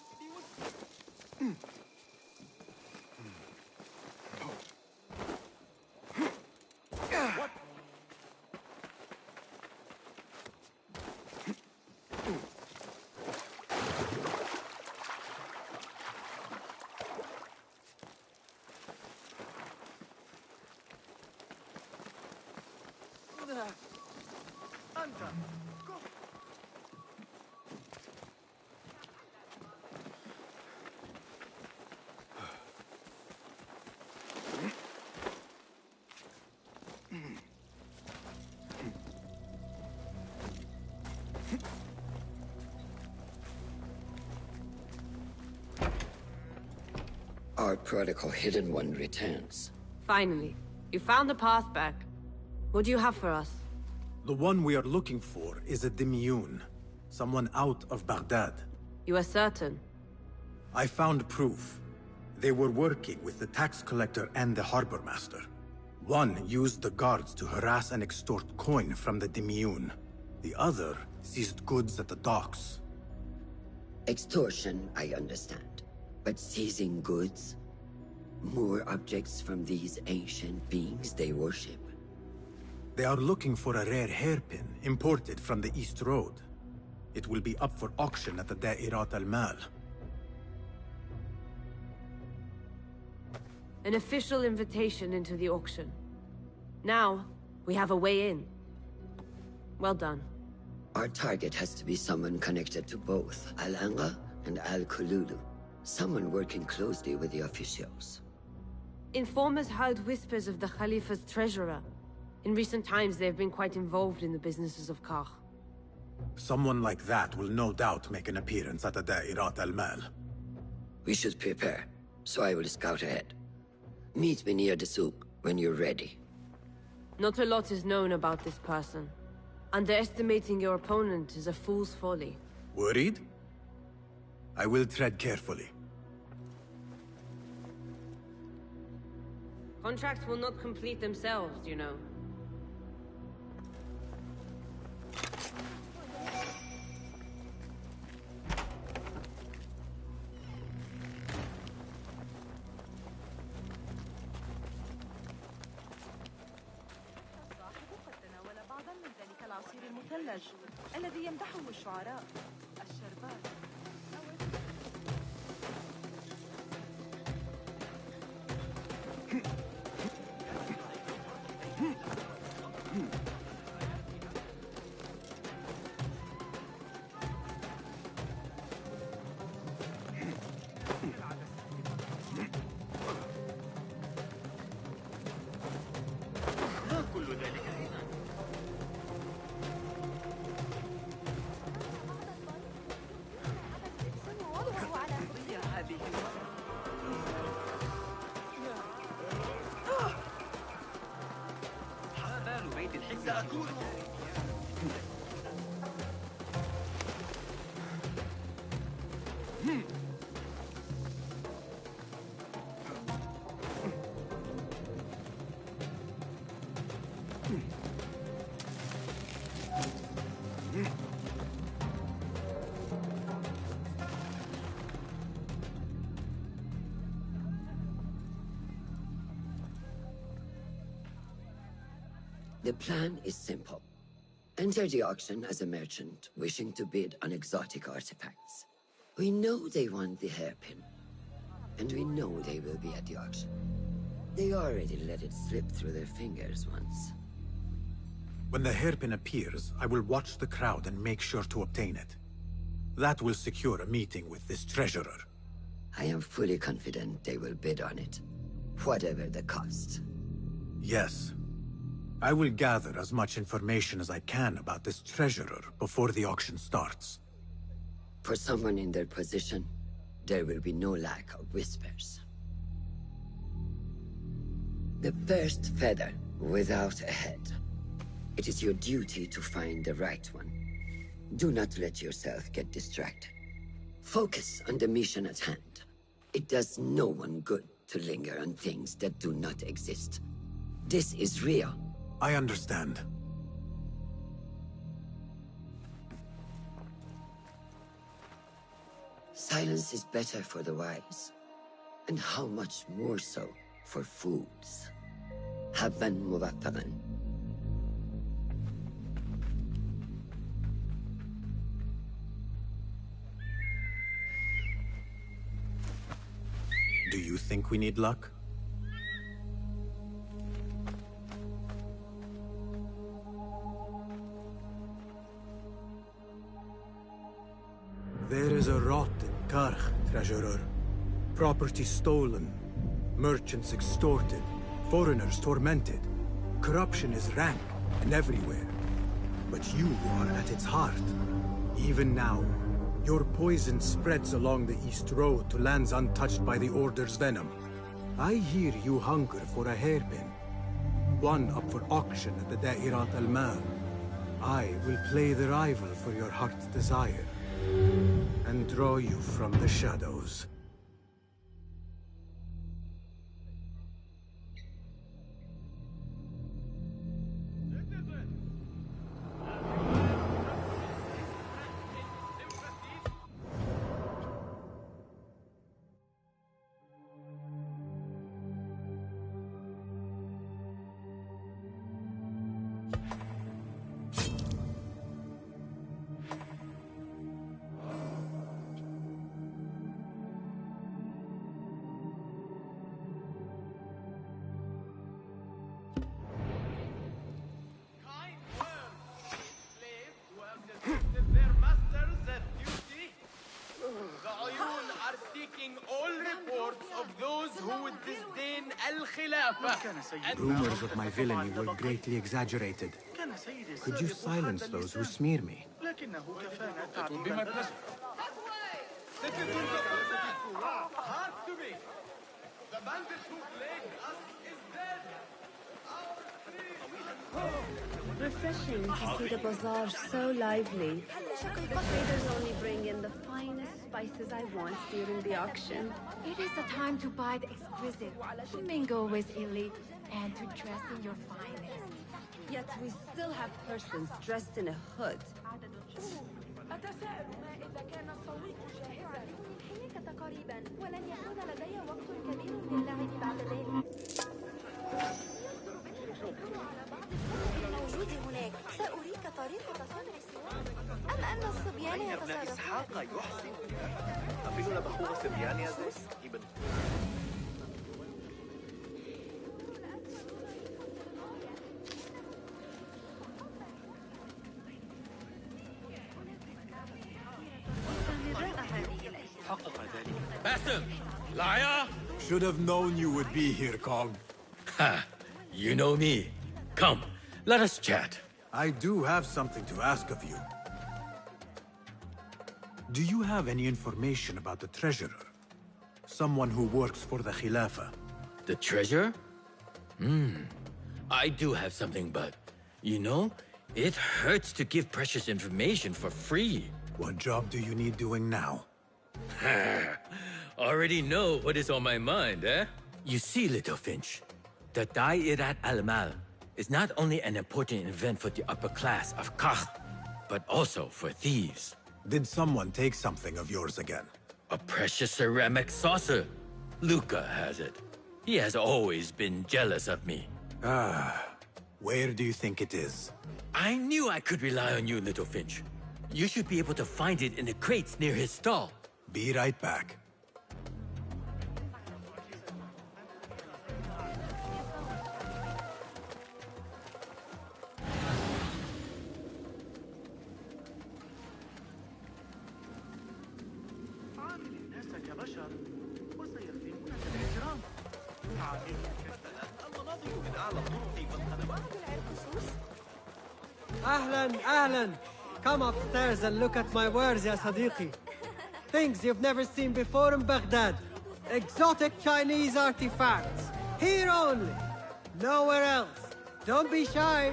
أنت Our prodigal hidden one returns. Finally, you found the path back. What do you have for us? The one we are looking for is a Dimyun, someone out of Baghdad. You are certain? I found proof. They were working with the tax collector and the harbor master. One used the guards to harass and extort coin from the Dimyun. The other seized goods at the docks. Extortion, I understand. But seizing goods? More objects from these ancient beings they worship. They are looking for a rare hairpin imported from the East Road. It will be up for auction at the Da'irat al-Mal. An official invitation into the auction. Now, we have a way in. Well done. Our target has to be someone connected to both Al-Anga and Al-Kululu. Someone working closely with the officials. Informers heard whispers of the Khalifa's treasurer. In recent times, they have been quite involved in the businesses of Kar. Someone like that will no doubt make an appearance at the Da'irat al-Mal. We should prepare, so I will scout ahead. Meet me near the souk when you're ready. Not a lot is known about this person. Underestimating your opponent is a fool's folly. Worried? I will tread carefully. Contracts will not complete themselves, you know. العصير المثلج الذي يمدحه الشعراء الشربات. The plan is simple. Enter the auction as a merchant wishing to bid on exotic artifacts. We know they want the hairpin, and we know they will be at the auction. They already let it slip through their fingers once. When the hairpin appears, I will watch the crowd and make sure to obtain it. That will secure a meeting with this treasurer. I am fully confident they will bid on it, whatever the cost. Yes. I will gather as much information as I can about this treasurer before the auction starts. For someone in their position, there will be no lack of whispers. The first feather without a head. It is your duty to find the right one. Do not let yourself get distracted. Focus on the mission at hand. It does no one good to linger on things that do not exist. This is real. I understand. Silence is better for the wise. And how much more so for fools. حبا موفقا. Do you think we need luck? There is a rot in Karch, treasurer. Property stolen, merchants extorted, foreigners tormented. Corruption is rank and everywhere. But you are at its heart. Even now, your poison spreads along the East Road to lands untouched by the Order's venom. I hear you hunger for a hairpin. One up for auction at the Da'irat al-Mal. I will play the rival for your heart's desire. And draw you from the shadows. Rumors of my villainy were greatly exaggerated. Could you silence those who smear me? It will be my pleasure. Citizens of Baghdad, heart to me. The bandit who plagued us is dead. Refreshing to see the bazaar so lively. The traders only bring in the finest spices I want during the auction. It is the time to buy the exquisite, to mingle with elite, and to dress in your finest. Yet we still have persons dressed in a hood. أتساءل ما إذا كان الصويت جاهزا. حينك قريبا ولن يكون لدي وقت كبير للعب بعد ذلك. الموجود هناك سأريك طريقة صنع السواق أم أن الصبيان يتصرفون إسحاق يحسن أفينو لبخور صبيان يا زيس ابن Basim! Liar! Should have known you would be here, Kong. Ha! You know me. Come, let us chat. I do have something to ask of you. Do you have any information about the treasurer? Someone who works for the Khilafah. The treasure? I do have something, but... You know, it hurts to give precious information for free. What job do you need doing now? Already know what is on my mind, eh? You see, Little Finch, the Da'irat al-Mal is not only an important event for the upper class of Kakh, but also for thieves. Did someone take something of yours again? A precious ceramic saucer. Luca has it. He has always been jealous of me. Where do you think it is? I knew I could rely on you, Little Finch. You should be able to find it in the crates near his stall. Be right back. عامل الناس كبشر Ahlan, ahlan. Come upstairs and look at my wares, ya Sadiqi. Things you've never seen before in Baghdad. Exotic Chinese artifacts. Here only. Nowhere else. Don't be shy.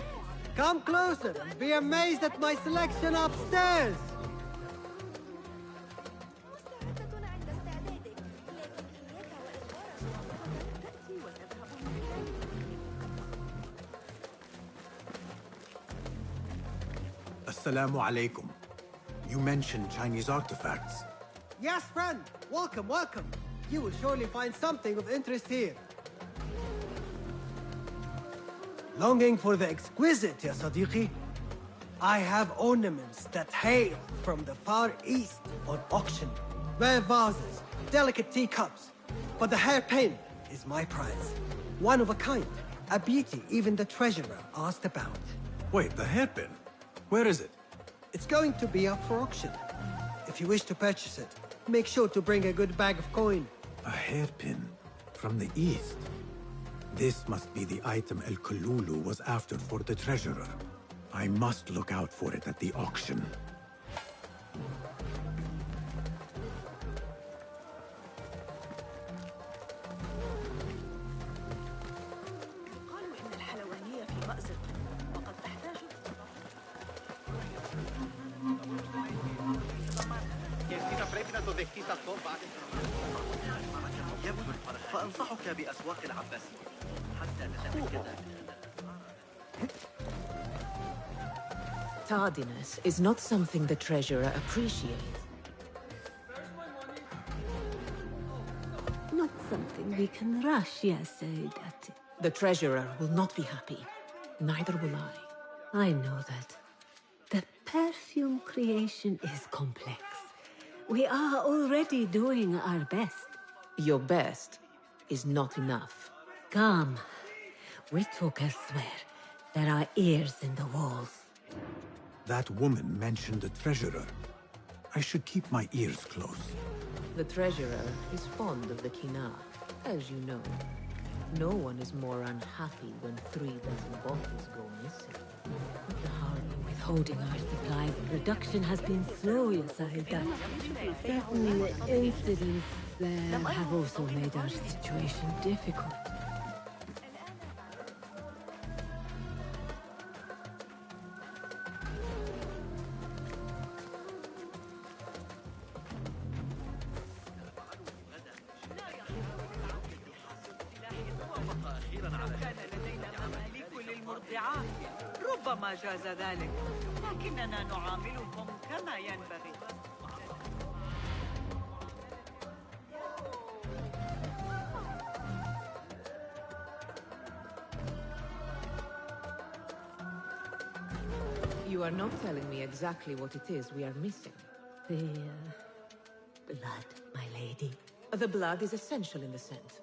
Come closer and be amazed at my selection upstairs. Assalamu alaikum. You mentioned Chinese artifacts. Yes, friend. Welcome, welcome. You will surely find something of interest here. Longing for the exquisite, ya Sadiqi? I have ornaments that hail from the Far East on auction. Rare vases, delicate teacups. But the hairpin is my prize. One of a kind. A beauty even the treasurer asked about. Wait, the hairpin? Where is it? It's going to be up for auction. If you wish to purchase it, make sure to bring a good bag of coin. A hairpin from the East. This must be the item El Kululu was after for the treasurer. I must look out for it at the auction. فأنصحك بأسواق العباسية حتى تتأكد. Tardiness is not something the treasurer appreciates. Not something we can rush, yes, Saidati. The treasurer will not be happy. Neither will I. I know that. The perfume creation is complex. We are already doing our best. Your best is not enough. Come. We talk elsewhere. There are ears in the walls. That woman mentioned the treasurer. I should keep my ears close. The treasurer is fond of the Kina, as you know. No one is more unhappy when 3 dozen bottles go missing. The hardly withholding our supplies. Production has been slow, Yasaida. Certain incidents there have also made our situation difficult. ربما جاز ذلك، لكننا نعاملهم كما ينبغي. You are not telling me exactly what it is we are missing. The blood, my lady. The blood is essential in the scent.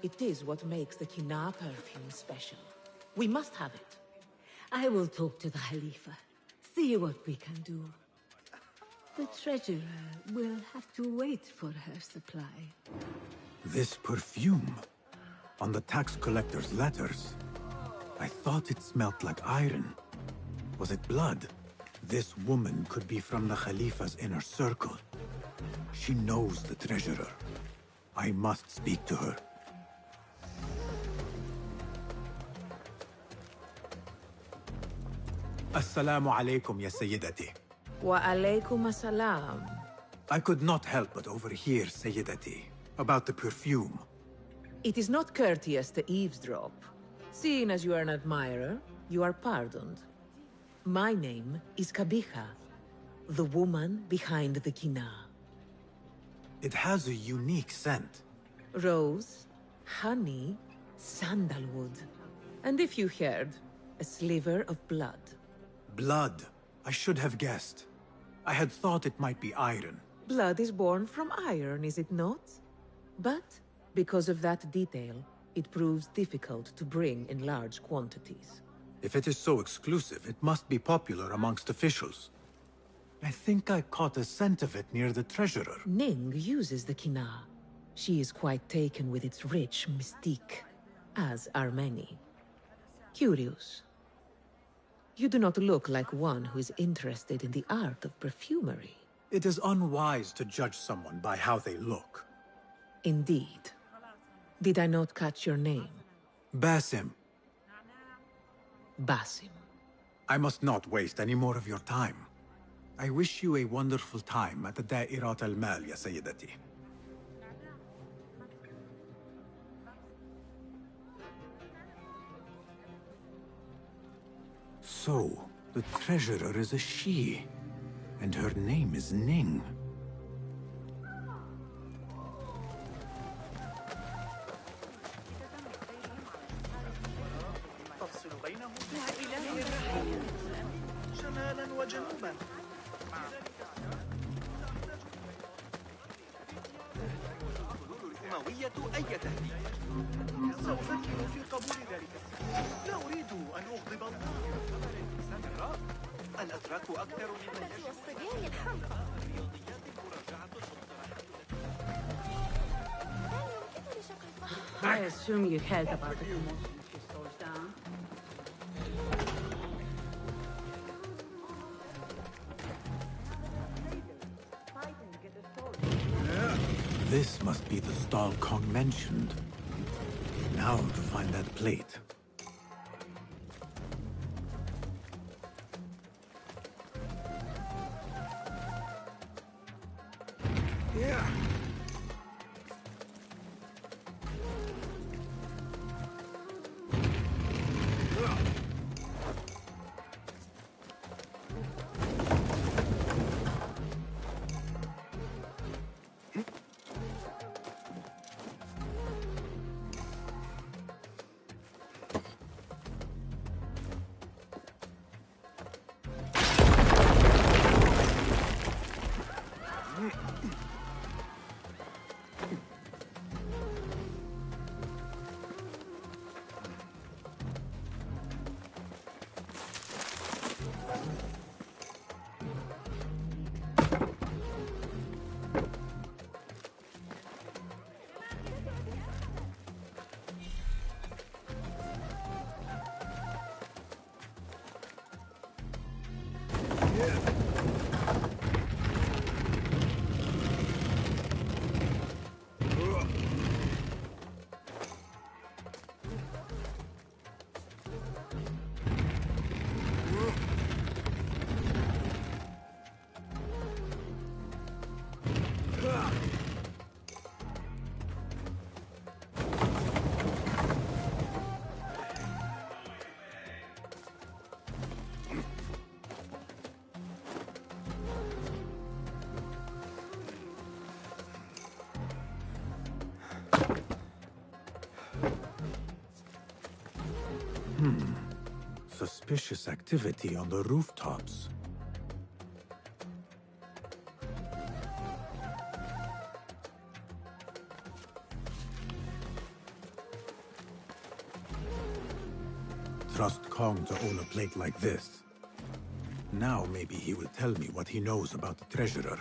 It is what makes the Kina perfume special. We must have it. I will talk to the Khalifa. See what we can do. The treasurer will have to wait for her supply. This perfume. On the tax collector's letters. I thought it smelt like iron. Was it blood? This woman could be from the Khalifa's inner circle. She knows the treasurer. I must speak to her. Assalamu alaikum, ya Sayyidati. Wa alaykum assalam. I could not help but overhear, Sayyidati, about the perfume. It is not courteous to eavesdrop. Seeing as you are an admirer, you are pardoned. My name is Kabiha, the woman behind the Kina. It has a unique scent. Rose, honey, sandalwood. And if you heard, a sliver of blood. Blood. I should have guessed. I had thought it might be iron. Blood is born from iron, is it not? But, because of that detail, it proves difficult to bring in large quantities. If it is so exclusive, it must be popular amongst officials. I think I caught a scent of it near the treasurer. Ning uses the Kina. She is quite taken with its rich mystique, as are many. Curious. You do not look like one who is interested in the art of perfumery. It is unwise to judge someone by how they look. Indeed. Did I not catch your name? Basim. Basim. I must not waste any more of your time. I wish you a wonderful time at the Da'irat al-Mal, ya Sayyidati. So, the treasurer is a she, and her name is Ning. تفصل بينهم شمالا وجنوبا. الأموية أي تهديد؟ سأفكر في قبول ذلك. لا أريد أن أغضب الله. الأتراك أكثر ممن والصبيان الحمقى. I assume you heard about the commotion she stole down. This must be the stall Kong mentioned. Now to find that plate. Yeah. Suspicious activity on the rooftops. Trust Kong to own a plate like this. Now maybe he will tell me what he knows about the treasurer.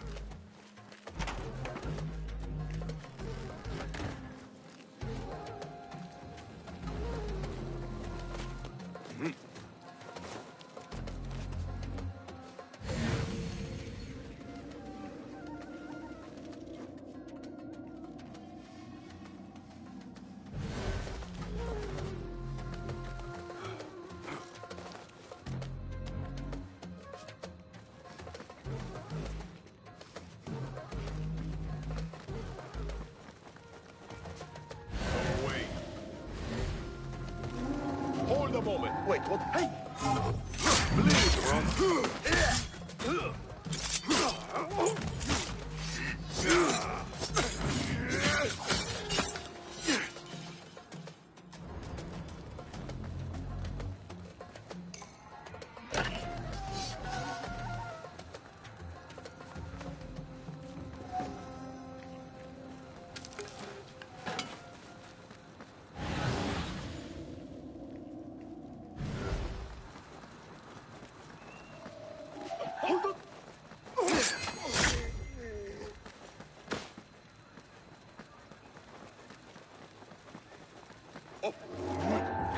Hold a moment. Wait, what? Hey!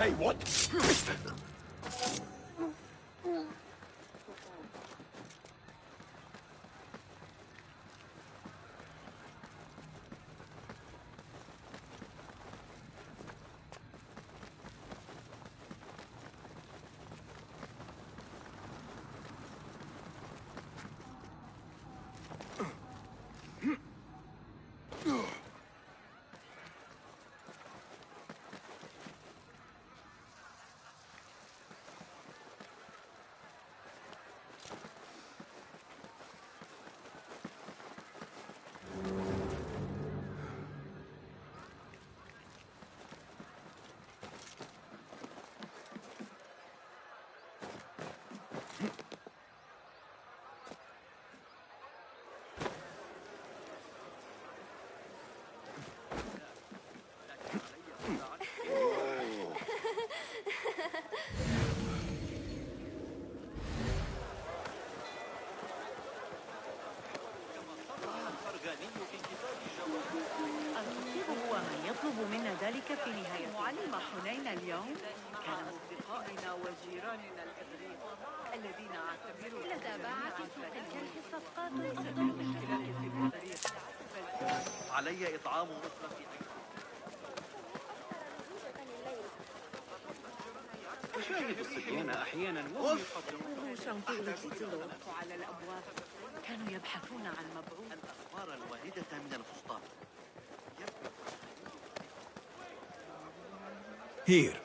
Hey, what? الخطيب هو من يطلب منا ذلك في نهاية معلم حنين اليوم كان أصدقائنا وجيراننا الإغريق الذين اعتبروا لدى باعة سوق الكلح صفقات أفضل مشكلات في الإغريق علي إطعام أسرتي أشاهد الصبيان أحيانا وهم يقدمون على الأبواب كانوا يبحثون عن مبعوث الأخبار الواردة من الفسطاط. Here.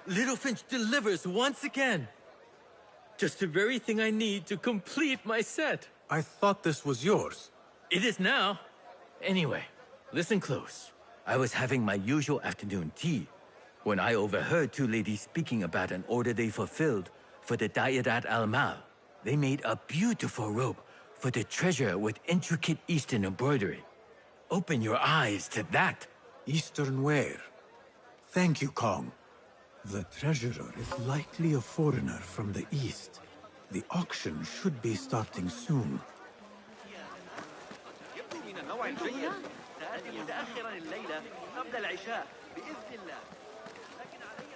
Little Finch delivers once again. Just the very thing I need to complete my set. I thought this was yours. It is now. Anyway, listen close. I was having my usual afternoon tea when I overheard two ladies speaking about an order they fulfilled for the Dayadat al-Mal. They made a beautiful robe for the treasure with intricate Eastern embroidery. Open your eyes to that. Eastern ware. Thank you, Kong. The treasurer is likely a foreigner from the East. The auction should be starting soon. يبدو من النوع الجيد. سآتي متأخرا الليلة قبل العشاء بإذن الله. لكن علي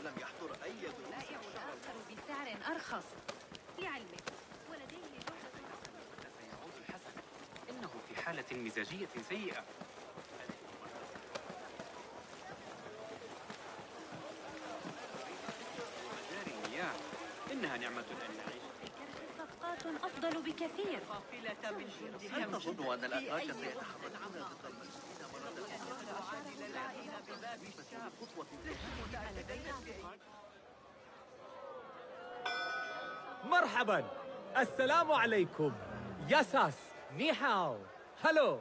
لم يحضر أي بائع آخر بسعر أرخص لعلمك ولديه سيعود الحسن إنه في حالة مزاجية سيئة. مجاري المياه إنها نعمة أن نعيش. صفقات أفضل بكثير. قافلة من جندهم هل تظن أن الأتراك سيتحركون ضد المسلمين مرة مرحبا السلام عليكم Yasas Ni hao Hello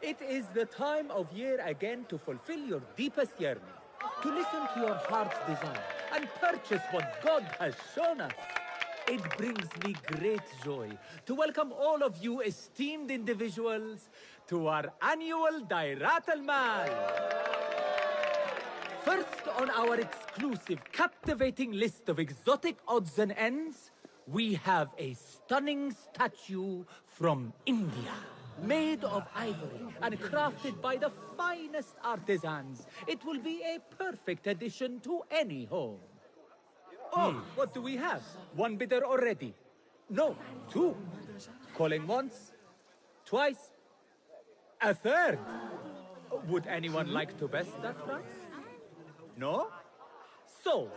It is the time of year again to fulfill your deepest yearning, to listen to your heart's desire and purchase what God has shown us. It brings me great joy to welcome all of you esteemed individuals to our annual Dairat al-Mal. First on our exclusive, captivating list of exotic odds and ends, we have a stunning statue from India. Made of ivory and crafted by the finest artisans, it will be a perfect addition to any home. Oh, what do we have? One bidder already. No, two. Calling once, twice, a third. Would anyone like to best that price? No? So,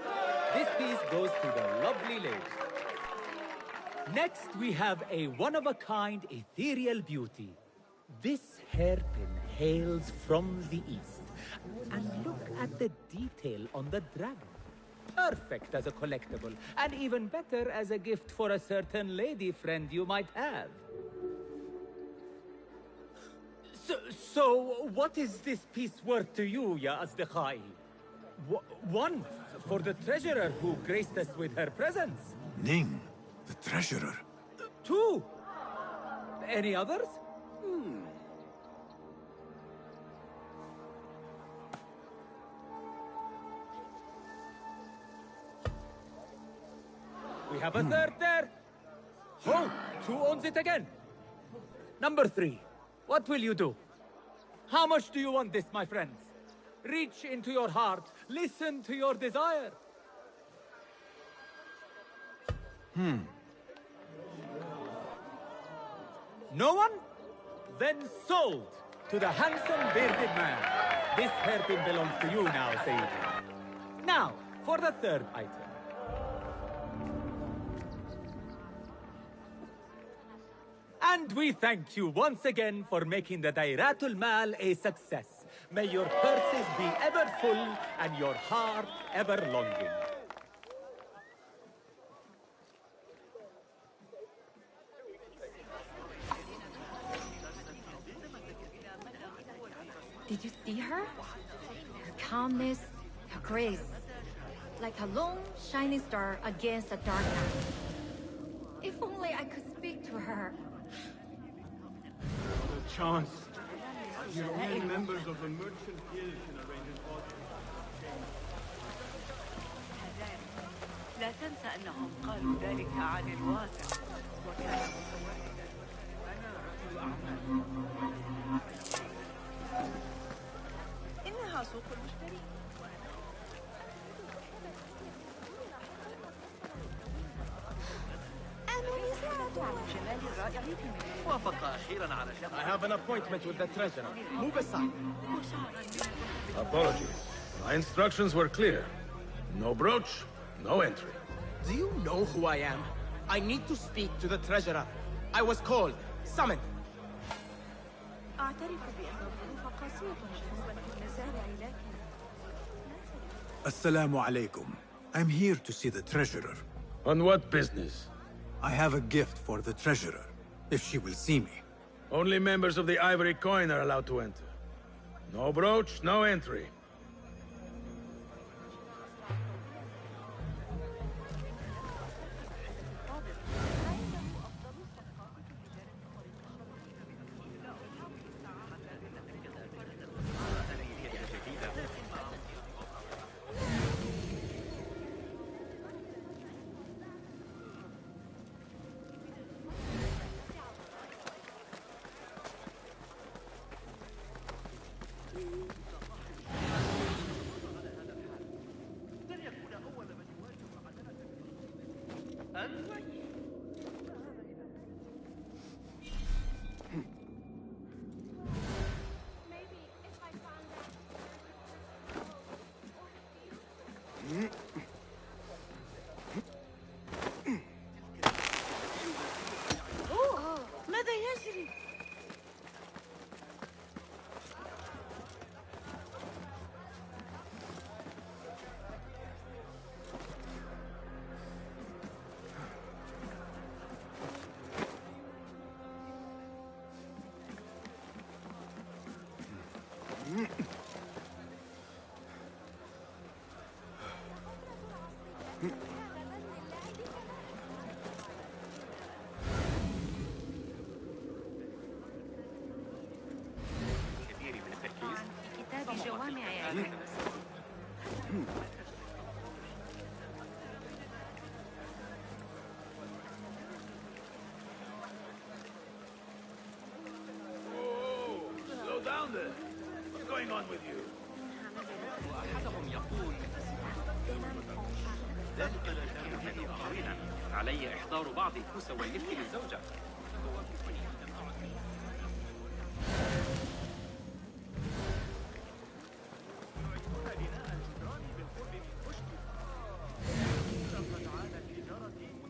this piece goes to the lovely lady. Next, we have a one-of-a-kind ethereal beauty. This hairpin hails from the east. And look at the detail on the dragon. Perfect as a collectible, and even better as a gift for a certain lady friend you might have. So what is this piece worth to you, Ya Asdiqai? One, for the treasurer who graced us with her presence. Ning, the treasurer. Two. Any others? We have a third there. Oh, two owns it again. Number three. What will you do? How much do you want this, my friends? Reach into your heart. Listen to your desire. No one? Then sold to the handsome bearded man. This hairpin belongs to you now, Sayyidi. Now, for the third item. And we thank you once again for making the Dairatul Mal a success. May your purses be ever full and your heart ever longing. Did you see her? Her calmness, her grace. Like a lone, shining star against the dark night. If only I could speak to her. Not a chance. The only members of the Merchant Guild can arrange an audience. لا تنسى أنهم قالوا ذلك عن الواقع وكان متوقعا. أنا رجل أعمال. إنها سوق المشتري. I have an appointment with the treasurer. Move aside. Apologies. My instructions were clear. No brooch, no entry. Do you know who I am? I need to speak to the treasurer. I was called, summoned. أعترف بأن الظروف قاسية جنوبا في المزارع لكن Assalamu alaikum. I'm here to see the treasurer. On what business? I have a gift for the treasurer, if she will see me. Only members of the Ivory Coin are allowed to enter. No brooch, no entry. ماذا يجري؟ كتاب جوامع يعني. Slow down there. What's going on with you? أحدهم يقول ذلك لا يمكن طويلا. علي إحضار بعض الكوس واللفت للزوجة.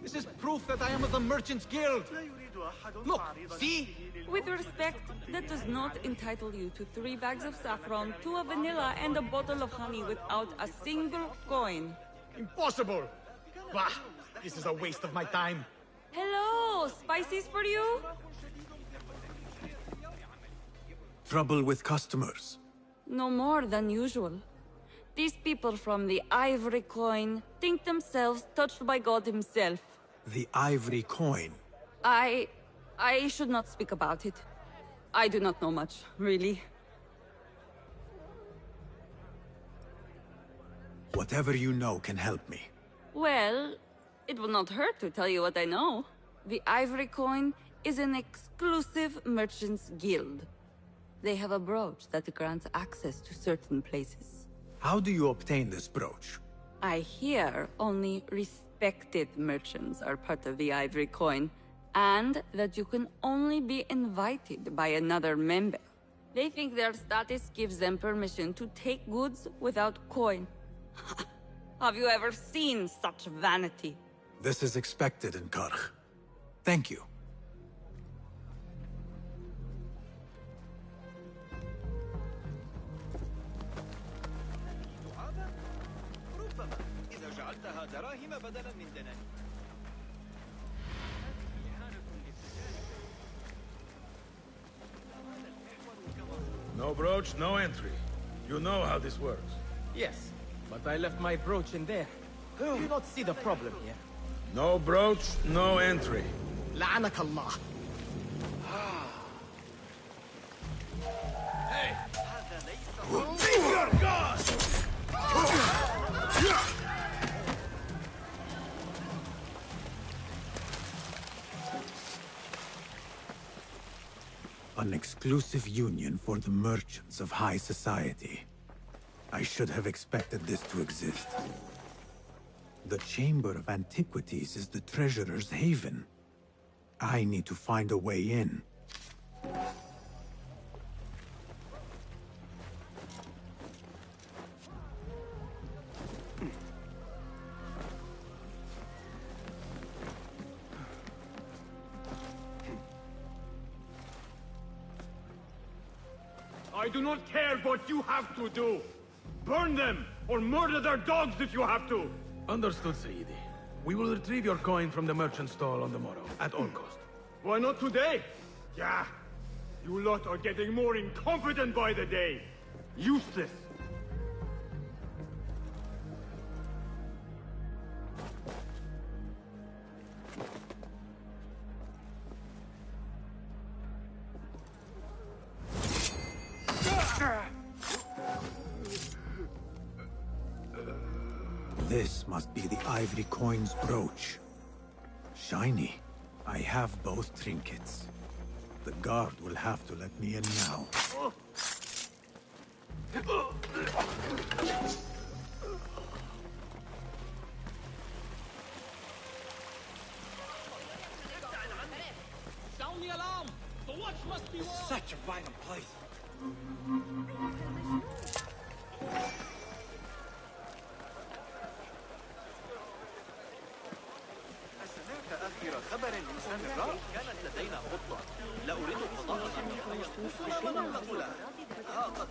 This is proof that I am of the Merchants Guild. Look, see? With respect, that does not entitle you to 3 bags of saffron, 2 of vanilla, and a bottle of honey without a single coin. Impossible! Bah! This is a waste of my time. Hello! Spices for you? Trouble with customers. No more than usual. These people from the Ivory Coin think themselves touched by God himself. The Ivory Coin. I should not speak about it. I do not know much, really. Whatever you know can help me. Well, it will not hurt to tell you what I know. The Ivory Coin is an exclusive merchants guild. They have a brooch that grants access to certain places. How do you obtain this brooch? I hear only respected merchants are part of the Ivory Coin, and that you can only be invited by another member. They think their status gives them permission to take goods without coin. Have you ever seen such vanity? This is expected in Karch. Thank you. No brooch, no entry. You know how this works. Yes, but I left my brooch in there. Do you not see the problem here? No brooch, no entry. لعنك الله. Hey! Take your gun! An exclusive union for the merchants of high society. I should have expected this to exist. The Chamber of Antiquities is the treasurer's haven. I need to find a way in. I do not care what you have to do. Burn them, or murder their dogs if you have to. Understood, Saidi. We will retrieve your coin from the merchant stall on the morrow, at all cost. Why not today? Yeah. You lot are getting more incompetent by the day. Useless. This must be the Ivory Coin's brooch. Shiny. I have both trinkets. The guard will have to let me in now. Sound the alarm! The watch must be warned! Such a violent place. أسمعت آخر خبر من سامراء؟ كانت لدينا خطة. لا أريد قضاءها. لن أقولها. قد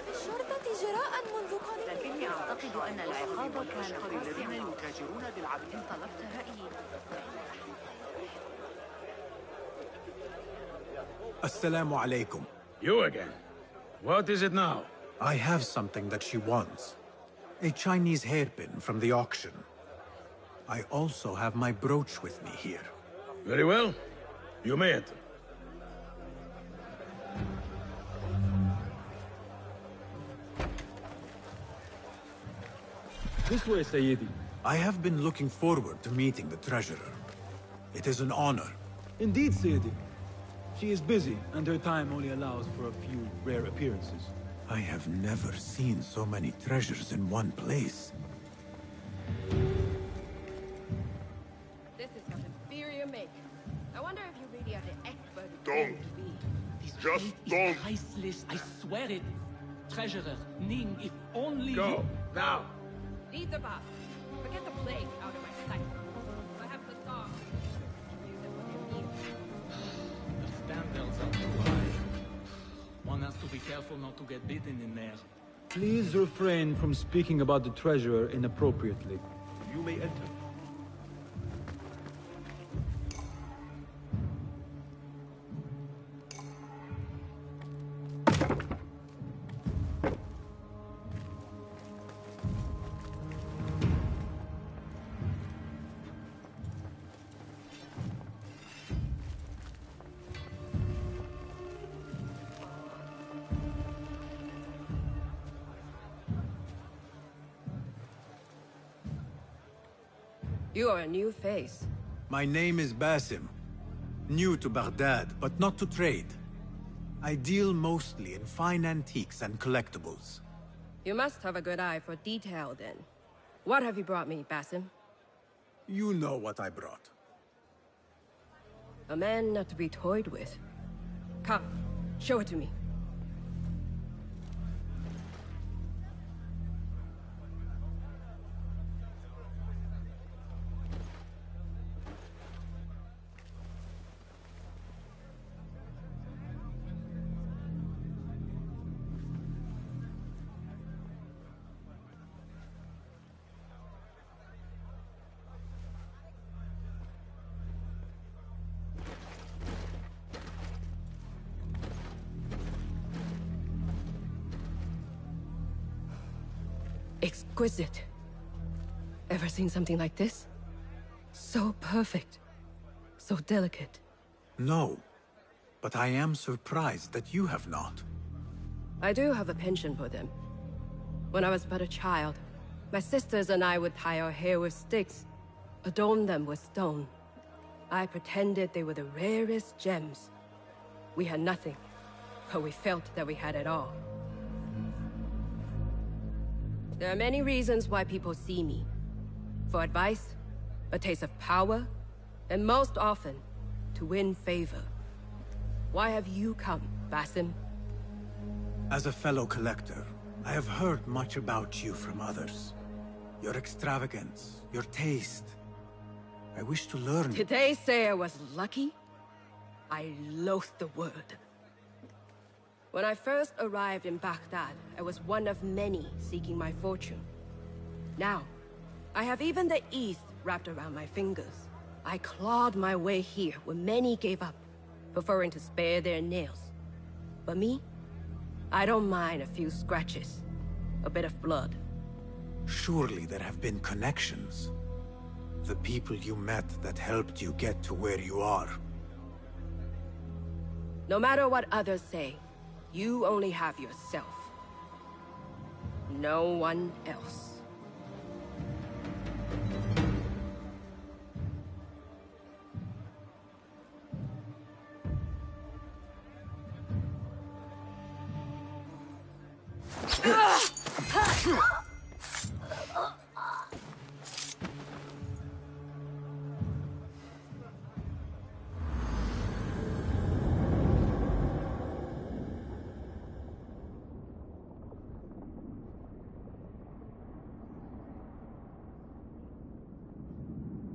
بالشرطة جراء منذ قليل. لكني أعتقد أن العقاب كان الذين يتاجرون بالعبد. إن طلبت رأيي. Assalamu alaikum. You again. What is it now? I have something that she wants. A Chinese hairpin from the auction. I also have my brooch with me here. Very well. You may enter. This way, Sayyidi. I have been looking forward to meeting the treasurer. It is an honor. Indeed, Sayyidi. She is busy, and her time only allows for a few rare appearances. I have never seen so many treasures in one place. This is an inferior make. I wonder if you really are the expert you Don't. claim to be. Just don't. Priceless, I swear it. Treasurer, Ning, if only Go, you... now. Lead the boss. Forget the plague out of my sight. Perhaps the song. Use it when you need it. The standards are too high. One has to be careful not to get bitten in there. Please refrain from speaking about the treasurer inappropriately. You may enter. You are a new face. My name is Basim. New to Baghdad, but not to trade. I deal mostly in fine antiques and collectibles. You must have a good eye for detail, then. What have you brought me, Basim? You know what I brought. A man not to be toyed with. Come, show it to me. Exquisite. Ever seen something like this? So perfect. So delicate. No, but I am surprised that you have not. I do have a penchant for them. When I was but a child, my sisters and I would tie our hair with sticks, adorn them with stone. I pretended they were the rarest gems. We had nothing, but we felt that we had it all. There are many reasons why people see me. For advice, a taste of power, and most often, to win favor. Why have you come, Basim? As a fellow collector, I have heard much about you from others. Your extravagance, your taste. I wish to learn. Did they say I was lucky? I loathe the word. When I first arrived in Baghdad, I was one of many seeking my fortune. Now, I have even the East wrapped around my fingers. I clawed my way here when many gave up, preferring to spare their nails. But me? I don't mind a few scratches, a bit of blood. Surely there have been connections. The people you met that helped you get to where you are. No matter what others say, you only have yourself. No one else.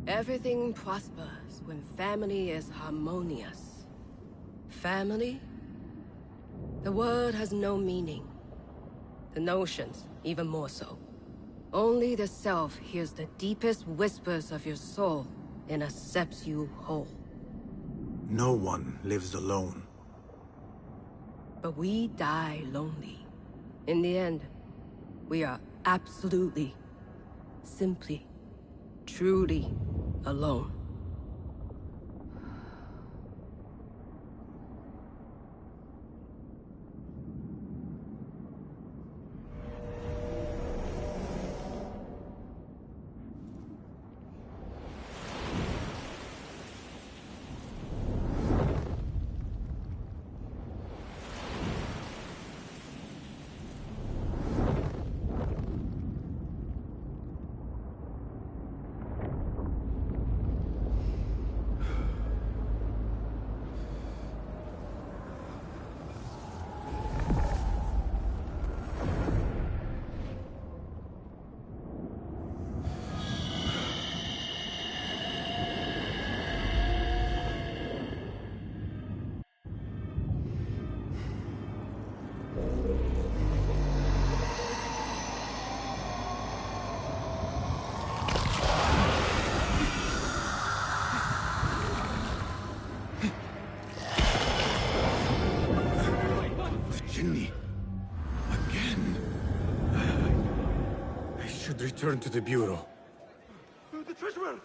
Everything prospers when family is harmonious. Family? The word has no meaning. The notions, even more so. Only the self hears the deepest whispers of your soul and accepts you whole. No one lives alone. But we die lonely. In the end, we are absolutely, simply, truly alone. Return to the Bureau. The treasurer!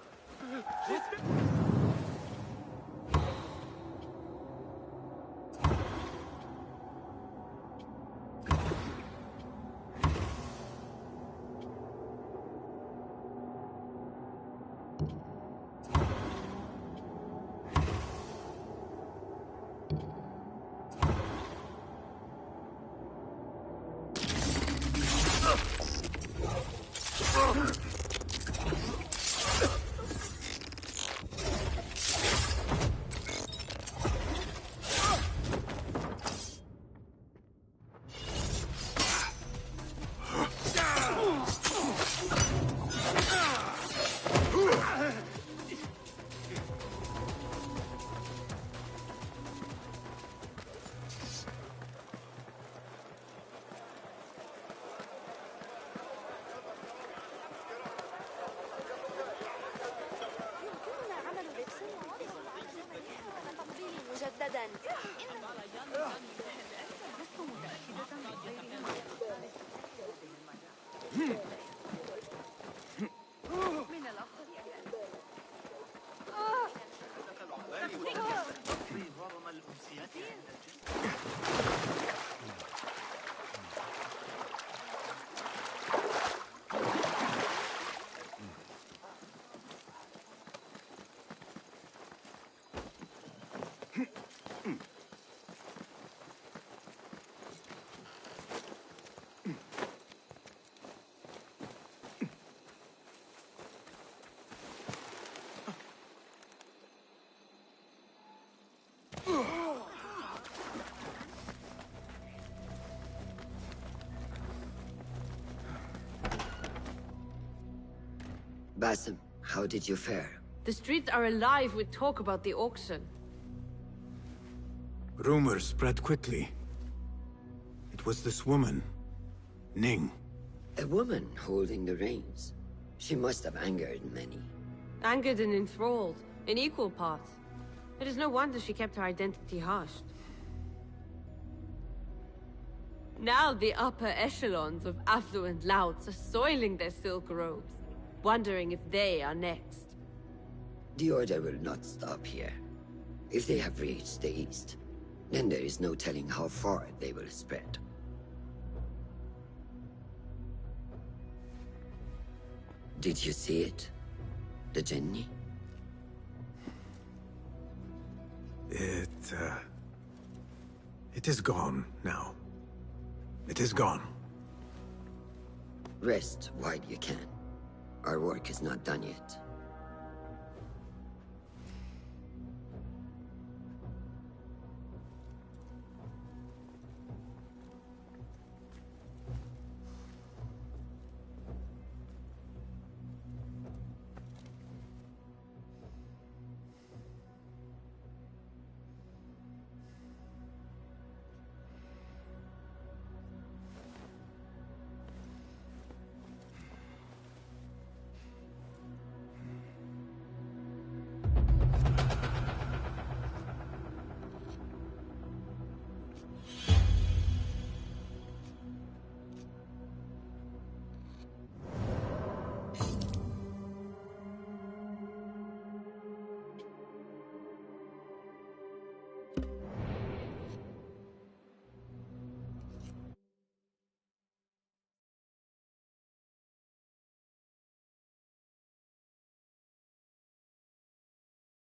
من الأفضل ورم الأمسيات عند الجسم. Basim, how did you fare? The streets are alive with talk about the auction. Rumors spread quickly. It was this woman, Ning. A woman holding the reins. She must have angered many. Angered and enthralled, in equal parts. It is no wonder she kept her identity hushed. Now the upper echelons of affluent louts are soiling their silk robes, wondering if they are next. The Order will not stop here. If they have reached the east, then there is no telling how far they will spread. Did you see it? The Jinni? It is gone now. It is gone. Rest while you can. Our work is not done yet.